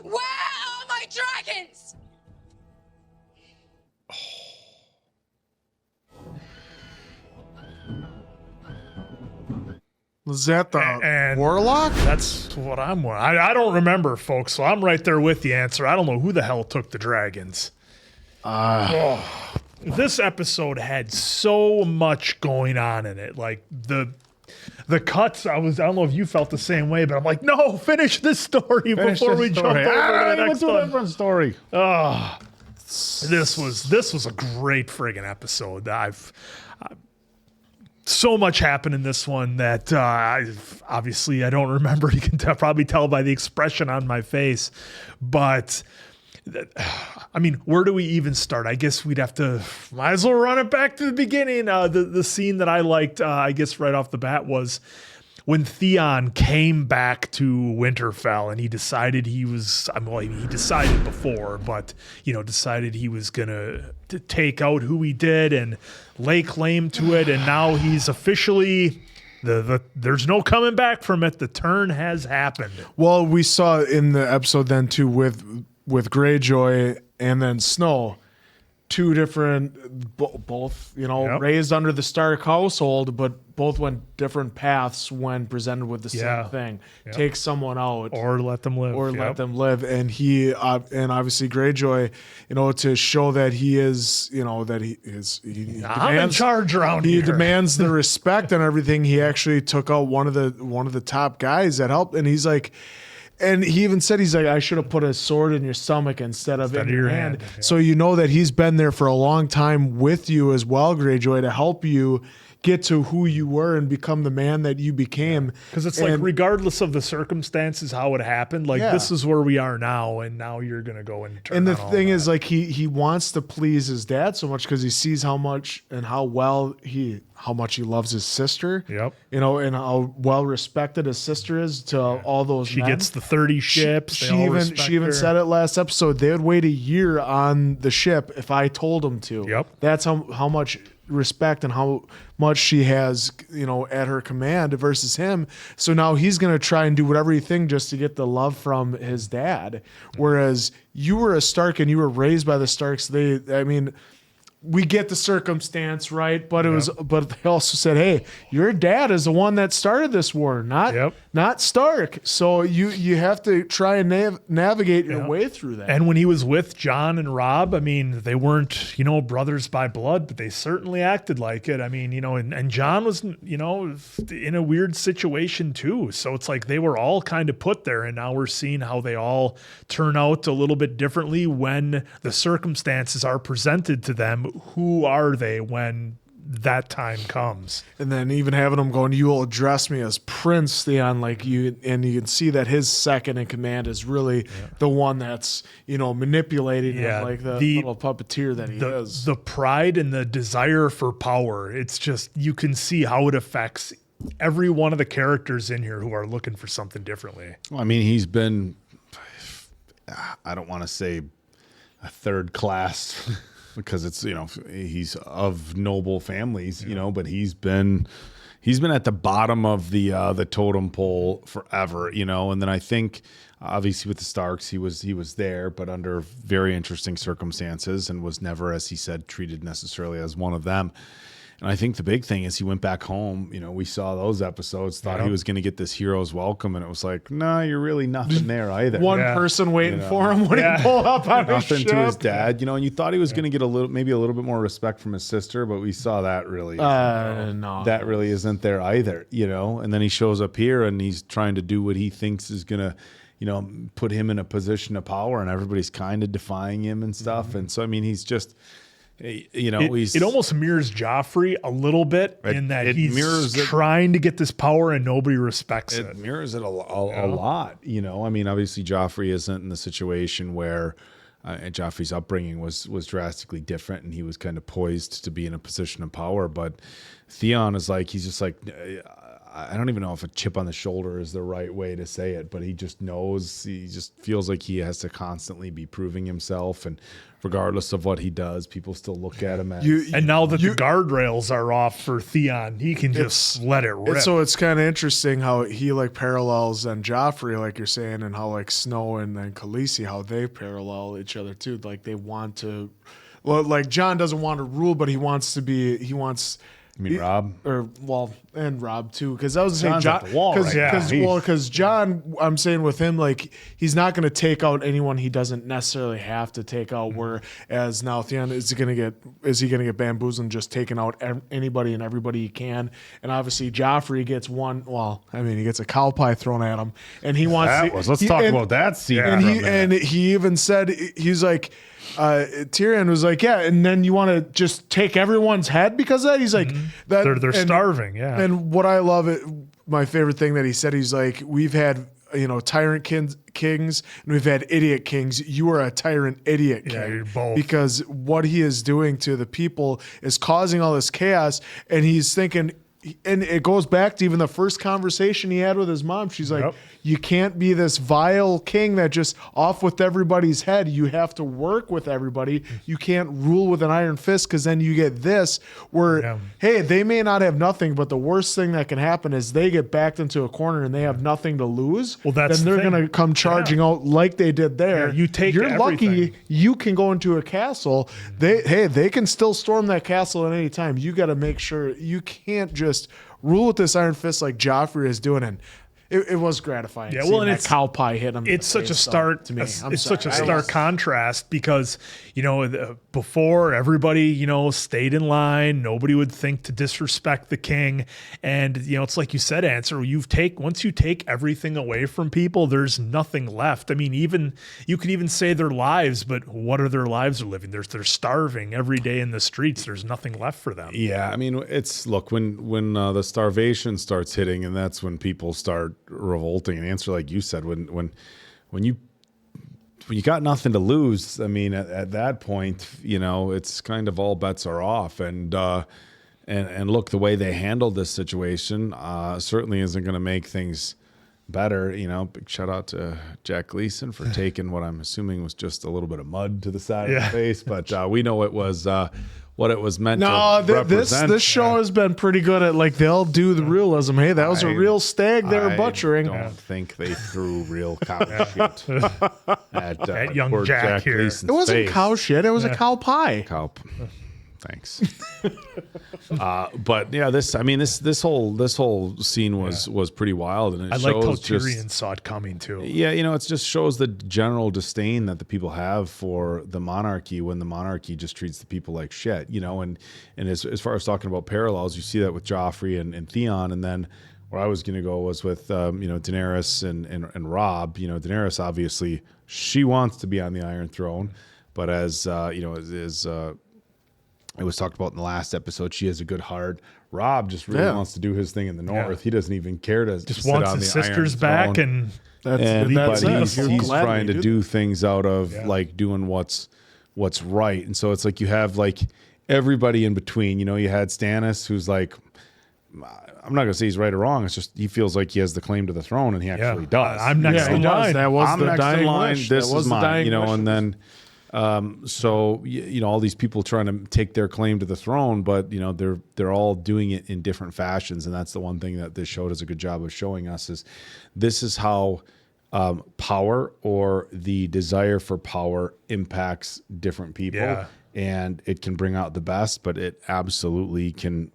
Where are my dragons? Was that the and warlock? That's what I'm. I don't remember, folks. So I'm right there with the answer. I don't know who the hell took the dragons. This episode had so much going on in it. Like the cuts. I don't know if you felt the same way, but I'm like, no, finish this story before we jump over to the next one. Different story. This was a great friggin' episode. So much happened in this one that obviously I don't remember. You can probably tell by the expression on my face. But, I mean, where do we even start? I guess we'd have to, might as well run it back to the beginning. The scene that I liked, I guess right off the bat was when Theon came back to Winterfell and he decided he decided before, but decided he was gonna take out who he did and lay claim to it, and now he's officially there's no coming back from it. The turn has happened. Well, we saw in the episode then too with Greyjoy and then Snow. Two different, both, raised under the Stark household, but both went different paths when presented with the same thing. Yep. Take someone out. Or let them live. Let them live. And and obviously Greyjoy, to show that he is, that he demands, I'm in charge around here. He demands the respect and everything. He actually took out one of the top guys that helped. And he's like, and he even said, he's like, I should have put a sword in your stomach instead of in your hand. Yeah. So that he's been there for a long time with you as well, Greyjoy, to help you get to who you were and become the man that you became. Because it's like, regardless of the circumstances, how it happened, this is where we are now, and now you're going to go and turn. And the thing is, he wants to please his dad so much because he sees how much and how much he loves his sister. Yep. And how well respected his sister is to all those She men. gets the 30 ships. She even said it last episode. They would wait a year on the ship if I told them to. Yep. That's how much respect and how much she has, at her command versus him. So now he's going to try and do whatever he thinks just to get the love from his dad. Whereas you were a Stark and you were raised by the Starks. We get the circumstance, right? But but they also said, hey, your dad is the one that started this war, not Stark. So you have to try and navigate your way through that. And when he was with Jon and Robb, they weren't, brothers by blood, but they certainly acted like it. And Jon was, in a weird situation too. So it's like they were all kind of put there, and now we're seeing how they all turn out a little bit differently when the circumstances are presented to them. Who are they when that time comes? And then even having him going, you will address me as Prince Theon, and you can see that his second in command is really the one that's, manipulating him like the little puppeteer that he is. The pride and the desire for power, it's just, you can see how it affects every one of the characters in here who are looking for something differently. Well, he's been, I don't want to say a third class because it's, he's of noble families, but he's been at the bottom of the totem pole forever, and then I think obviously with the Starks he was there, but under very interesting circumstances, and was never, as he said, treated necessarily as one of them. And I think the big thing is he went back home. We saw those episodes, thought he was going to get this hero's welcome, and it was like, no, you're really nothing there either. One person waiting for him when he pulled up on his ship. Nothing to his dad, and you thought he was going to get maybe a little bit more respect from his sister, but we saw that really, no, that really isn't there either, And then he shows up here and he's trying to do what he thinks is going to, put him in a position of power, and everybody's kind of defying him and stuff. Mm-hmm. And so, he's just. It almost mirrors Joffrey a little bit in that he's trying to get this power and nobody respects it. It mirrors it a lot. Obviously Joffrey isn't in the situation where Joffrey's upbringing was drastically different, and he was kind of poised to be in a position of power. But Theon is he's just like, I don't even know if a chip on the shoulder is the right way to say it, but he just knows, he just feels like he has to constantly be proving himself, and regardless of what he does, people still look at him as... And now that the guardrails are off for Theon, he can just let it rip. So it's kind of interesting how he parallels and Joffrey, like you're saying, and how Snow and then Khaleesi, how they parallel each other too. They want to... Well, Jon doesn't want to rule, but he wants to be... You mean Robb? And Robb too, because I was saying Jon's Jon, at the wall because Jon, I'm saying with him, he's not going to take out anyone he doesn't necessarily have to take out. Whereas now Theon, is he going to get bamboozled and just taking out anybody and everybody he can? And obviously Joffrey gets one. Well, he gets a cow pie thrown at him, and he wants. Let's talk about that scene. And he even said, he's like. Tyrion was like, yeah, and then you want to just take everyone's head because of that? He's like, that they're starving, yeah. And what I love, my favorite thing that he said, he's like, we've had tyrant kings and we've had idiot kings. You are a tyrant idiot king. Yeah, you're both. Because what he is doing to the people is causing all this chaos, and he's thinking, and it goes back to even the first conversation he had with his mom. She's like, you can't be this vile king that just off with everybody's head. You have to work with everybody. You can't rule with an iron fist, because then you get this where, hey, they may not have nothing, but the worst thing that can happen is they get backed into a corner and they have nothing to lose. Well, that's then they're the going to come charging out like they did there. Yeah, you take You're everything. lucky you can go into a castle. They can still storm that castle at any time. You got to make sure you can't just rule with this iron fist like Joffrey is doing. And it was gratifying. Yeah, well, and that cow pie hit him. It's such a stark to me. It's such a stark contrast because, before everybody, stayed in line, nobody would think to disrespect the king. And, it's like you said, Answer, once you take everything away from people, there's nothing left. I mean, you could even say their lives, but what are their lives are living? They're starving every day in the streets. There's nothing left for them. Yeah, I mean, when the starvation starts hitting, and that's when people start revolting. And Answer, like you said, when you got nothing to lose, I mean, at that point, it's kind of all bets are off. And look, the way they handled this situation certainly isn't going to make things better. Big shout out to Jack Gleason for taking what I'm assuming was just a little bit of mud to the side of the face, but we know it was what it was meant to represent. This show has been pretty good at they'll do the realism. Hey, that was a real stag they were butchering. I don't think they threw real cow shit at young poor Jack here. Gleason's It wasn't face. cow shit. It was a cow pie. Thanks. But yeah, this whole scene was pretty wild, and I liked how Tyrion saw it coming too. Yeah, it just shows the general disdain that the people have for the monarchy when the monarchy just treats the people like shit. And as far as talking about parallels, you see that with Joffrey and Theon, and then where I was going to go was with Daenerys and Robb. Daenerys, obviously she wants to be on the Iron Throne, but as it was talked about in the last episode, she has a good heart. Robb just really wants to do his thing in the north. Yeah. He doesn't even care to Just sit wants on his the sisters Iron back, Throne. and that's But it. he's trying to do things out of like doing what's right. And so it's like you have like everybody in between. You had Stannis, who's like, I'm not gonna say he's right or wrong. It's just he feels like he has the claim to the throne, and he actually does. I'm next in line. That was I'm the next dying in line. wish. This That was is the mine. dying wish. And then so all these people trying to take their claim to the throne, but they're all doing it in different fashions, and that's the one thing that this show does a good job of showing us is this is how power or the desire for power impacts different people, and it can bring out the best, but it absolutely can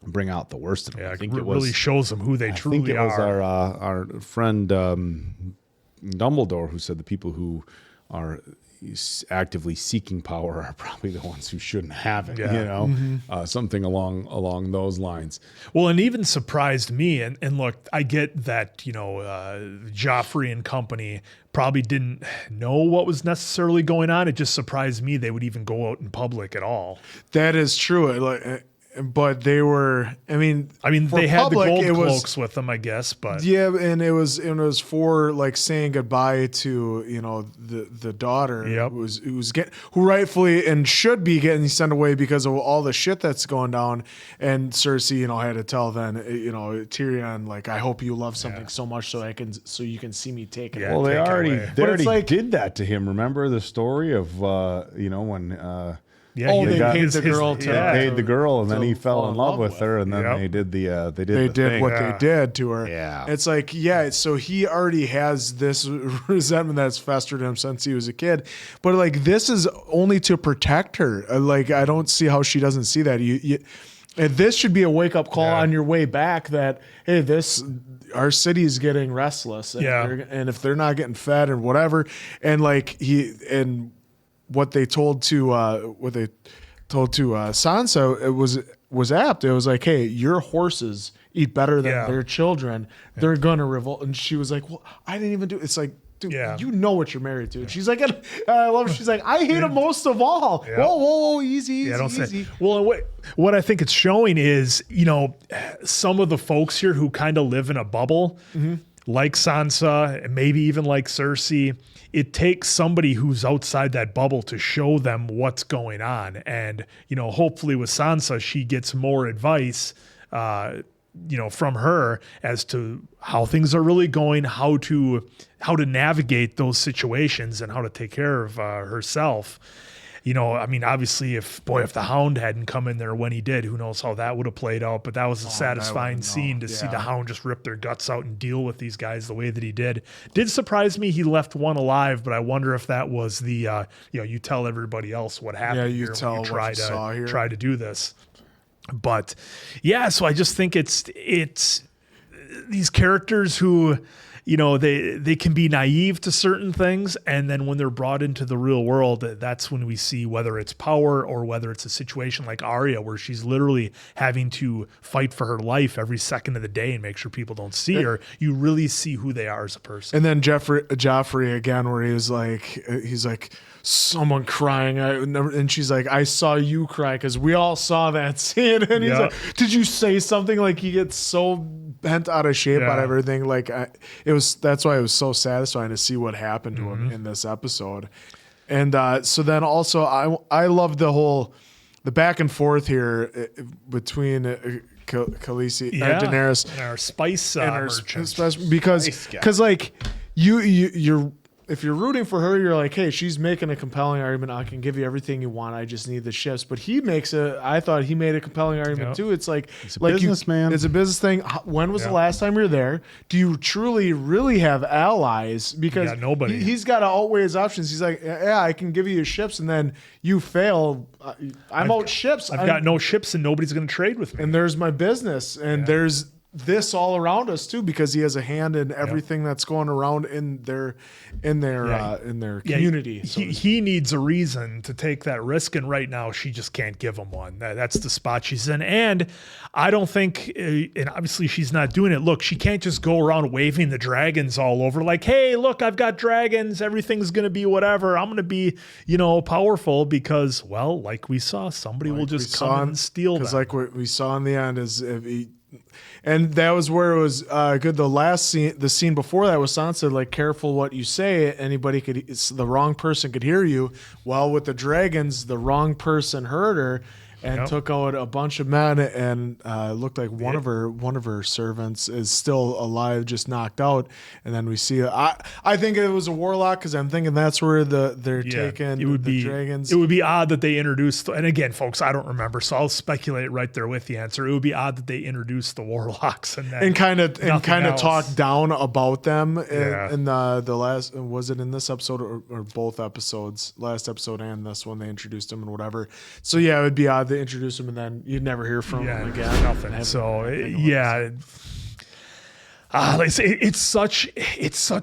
bring out the worst of them. I think it really shows them who they truly I think it was are. our friend Dumbledore who said the people who are actively seeking power are probably the ones who shouldn't have it. Something along those lines. Well, and even surprised me. And look, I get that Joffrey and company probably didn't know what was necessarily going on. It just surprised me they would even go out in public at all. That is true. But they were. I mean, they had public, the gold cloaks with them, I guess. But yeah, and it was for like saying goodbye to the daughter who rightfully and should be getting sent away because of all the shit that's going down. And Cersei, had to tell then Tyrion, like, I hope you love something so much so you can see me take it. Well, they already did that to him. Remember the story of when. They paid the girl. They paid the girl, and then he fell in love with her, and then they did what they did to her. Yeah, it's like so he already has this resentment that's festered in him since he was a kid, but like this is only to protect her. Like I don't see how she doesn't see that. And this should be a wake up call on your way back that hey, our city is getting restless, and if they're not getting fed and whatever, and like what they told to Sansa, it was apt. It was like, hey, your horses eat better than their children. They're gonna revolt. And she was like, well, I didn't even do it. It's like, dude, you know what you're married to. And she's like, I love her. She's like, I hate him most of all. Yeah. Whoa, easy. Don't say. Well, what I think it's showing is, some of the folks here who kind of live in a bubble, like Sansa, and maybe even like Cersei. It takes somebody who's outside that bubble to show them what's going on. And, hopefully with Sansa, she gets more advice from her as to how things are really going, how to navigate those situations and how to take care of herself. Obviously if the Hound hadn't come in there when he did, who knows how that would have played out, but that was a satisfying scene to see the Hound just rip their guts out and deal with these guys the way that he did. Did surprise me he left one alive, but I wonder if that was the, you tell everybody else what happened. Yeah, you tell what you saw here. Try to do this. But yeah, so I just think it's these characters who, they can be naive to certain things. And then when they're brought into the real world, that's when we see whether it's power or whether it's a situation like Arya, where she's literally having to fight for her life every second of the day and make sure people don't see her. You really see who they are as a person. And then Joffrey again, where he's like, someone crying, and she's like, I saw you cry, because we all saw that scene. And he's like, did you say something? Like, he gets so bent out of shape on everything. Like, that's why it was so satisfying to see what happened to him in this episode. And so then also I love the back and forth here between Khaleesi and Daenerys and our spice merchant. because like you're if you're rooting for her, you're like, hey, she's making a compelling argument. I can give you everything you want. I just need the ships. But I thought he made a compelling argument too. It's like, it's a business, man. It's a business thing. When was the last time you're there? Do you truly, really have allies? Because nobody. He's got to outweigh his options. He's like, yeah, I can give you your ships, and then you fail. I'm out ships. I've got no ships, and nobody's going to trade with me. And there's my business, and there's this all around us too, because he has a hand in everything that's going around in their community. He needs a reason to take that risk, and right now she just can't give him one. That's the spot she's in, and I don't think, and obviously she's not doing it. Look, she can't just go around waving the dragons all over, like, hey, look, I've got dragons. Everything's gonna be whatever. I'm gonna be, powerful, because, well, like we saw, somebody will just come and steal them. Because like what we saw in the end is if he. And that was where it was good. The scene before that was Sansa, like, careful what you say. The wrong person could hear you. Well, with the dragons, the wrong person heard her and took out a bunch of men, and looked like one of her servants is still alive, just knocked out. And then we see I think it was a warlock, because I'm thinking that's where they're taking the dragons. It would be odd that they introduced, and again, folks, I don't remember, so I'll speculate right there with the answer. It would be odd that they introduced the warlocks and kind of talk down about them in the last. Was it in this episode or both episodes? Last episode and this one, they introduced them and whatever. So yeah, it would be odd to introduce him and then you'd never hear from him again. Nothing. So it's such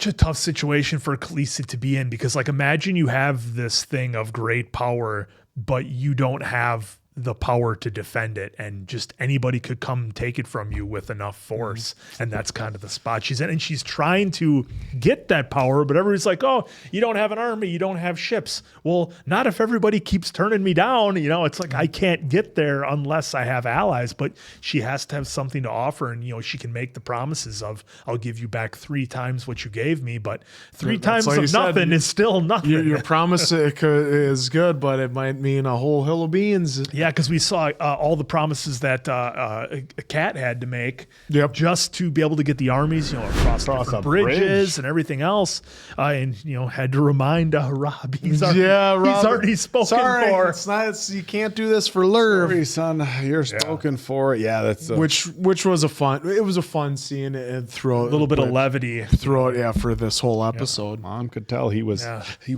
a tough situation for Khaleesi to be in, because, like, imagine you have this thing of great power, but you don't have the power to defend it, and just anybody could come take it from you with enough force. And that's kind of the spot she's in, and she's trying to get that power, but everybody's like, oh, you don't have an army, you don't have ships. Well, not if everybody keeps turning me down. It's like, I can't get there unless I have allies. But she has to have something to offer, and she can make the promises of, I'll give you back 3 times what you gave me, but 3 times like of nothing is still nothing. Your promise is good, but it might mean a whole hill of beans. Yeah, because we saw all the promises that Cat had to make just to be able to get the armies, across different bridges and everything else, and had to remind Rob he's already spoken for. It's not. You can't do this for Lurv. Sorry, son, you're spoken for. Yeah, that's which was a fun scene, and throw a little bit of levity for this whole episode. Mom could tell he was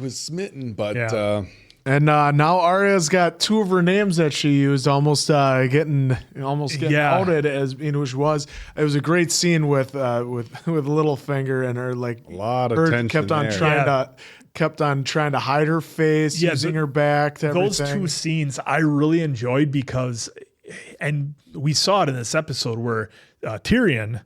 smitten, but. And now Arya's got 2 of her names that she used, almost getting outed as which was. It was a great scene with Littlefinger and her, like, a lot of tension kept on trying to hide her face, using her back to everything. Those 2 scenes I really enjoyed, because, and we saw it in this episode where Tyrion,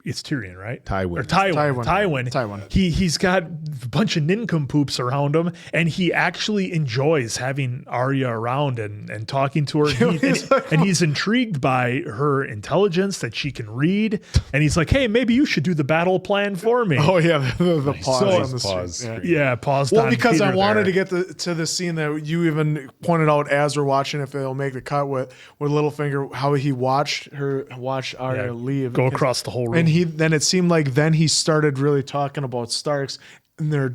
it's Tyrion, right? Tywin. Or Tywin. He's got a bunch of nincompoops around him, and he actually enjoys having Arya around and talking to her. And he's intrigued by her intelligence, that she can read. And he's like, hey, maybe you should do the battle plan for me. Oh, yeah. The pause on the pause. street. Yeah, pause. Well, because I wanted to get to the scene that you even pointed out as we're watching, if it'll make the cut with Littlefinger, how he watched Arya leave. Go across the whole room. And then it seemed like then he started really talking about Starks and their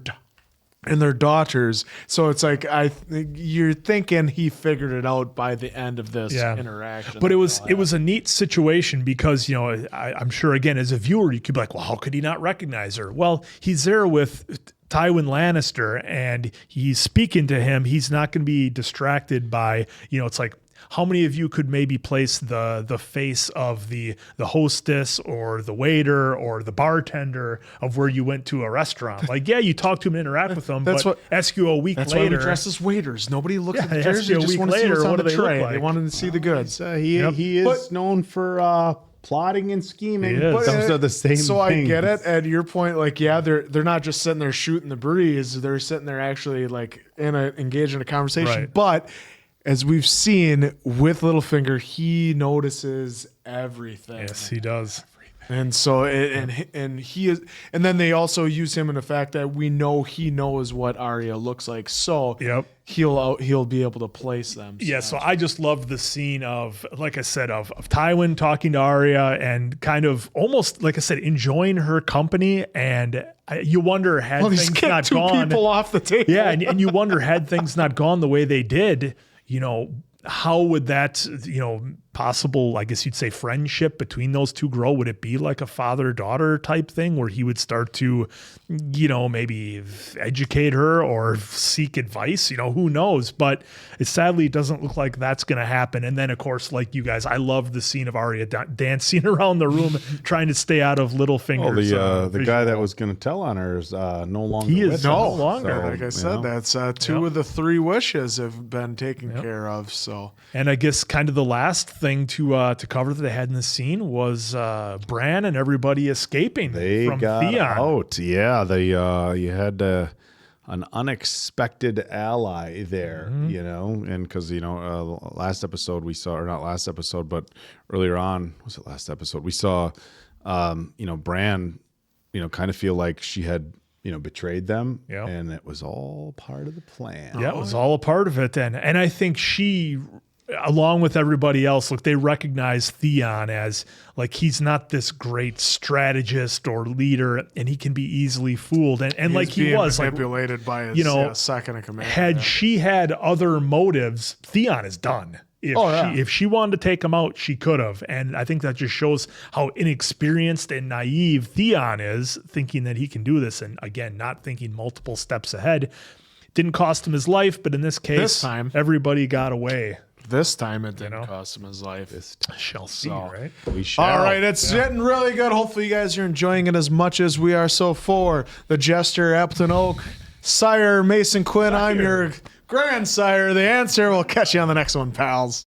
daughters. So it's like you're thinking he figured it out by the end of this interaction. But it was a neat situation because, you know, I'm sure, again, as a viewer, you could be like, well, how could he not recognize her? Well, he's there with Tywin Lannister and he's speaking to him. He's not going to be distracted by, you know, it's like, how many of you could maybe place the face of the hostess or the waiter or the bartender of where you went to a restaurant? Like, yeah, you talk to them and interact with them, but ask you a week later. That's why we dress as waiters. Nobody looks at the ask jerseys. you They a just week want to see later, what's on what the do they look tray. like? They wanted to see the goods. He is known for plotting and scheming. Those are the same So I things. get it. At your point, like, yeah, they're not just sitting there shooting the breeze. They're sitting there actually like engaged in a conversation. Right. But as we've seen with Littlefinger, he notices everything. Yes, he does. And so and he is, and then they also use him in the fact that we know he knows what Arya looks like. So he'll be able to place them. Yeah, so I just loved the scene of, like I said, of Tywin talking to Arya and kind of almost, like I said, enjoying her company. And you wonder, had things not gone, people off the table. Yeah, and you wonder, had things not gone the way they did, you know, how would that, you know, possible, I guess you'd say, friendship between those two grow? Would it be like a father-daughter type thing where he would start to, you know, maybe educate her or seek advice? You know, who knows? But it sadly doesn't look like that's going to happen. And then, of course, like you guys, I love the scene of Arya dancing around the room trying to stay out of Littlefinger's. The guy that was going to tell on her is no longer. He is with no us. longer. So, Like I said, that's two of the three wishes have been taken care of. So, and I guess kind of the last thing to cover that they had in the scene was Bran and everybody escaping from got Theon. out. Yeah, you had an unexpected ally there, you know, and because last episode we saw, or not last episode, but earlier on, was it last episode? We saw, Bran, kind of feel like she had, betrayed them, and it was all part of the plan. Yeah, it was all a part of it, and I think she, along with everybody else, look, they recognize Theon as like he's not this great strategist or leader, and he can be easily fooled, and like he was manipulated by his second in command. Had she had other motives, Theon is done. If she wanted to take him out, she could have. And I think that just shows how inexperienced and naive Theon is, thinking that he can do this. And again, not thinking multiple steps ahead. Didn't cost him his life, but in this case, everybody got away. This time it didn't cost him his life. Shall see, right? We shall. All right, it's getting really good. Hopefully you guys are enjoying it as much as we are. So for the Jester, Appleton Oak, Sire Mason Quinn, I'm your grandsire. The answer. We'll catch you on the next one, pals.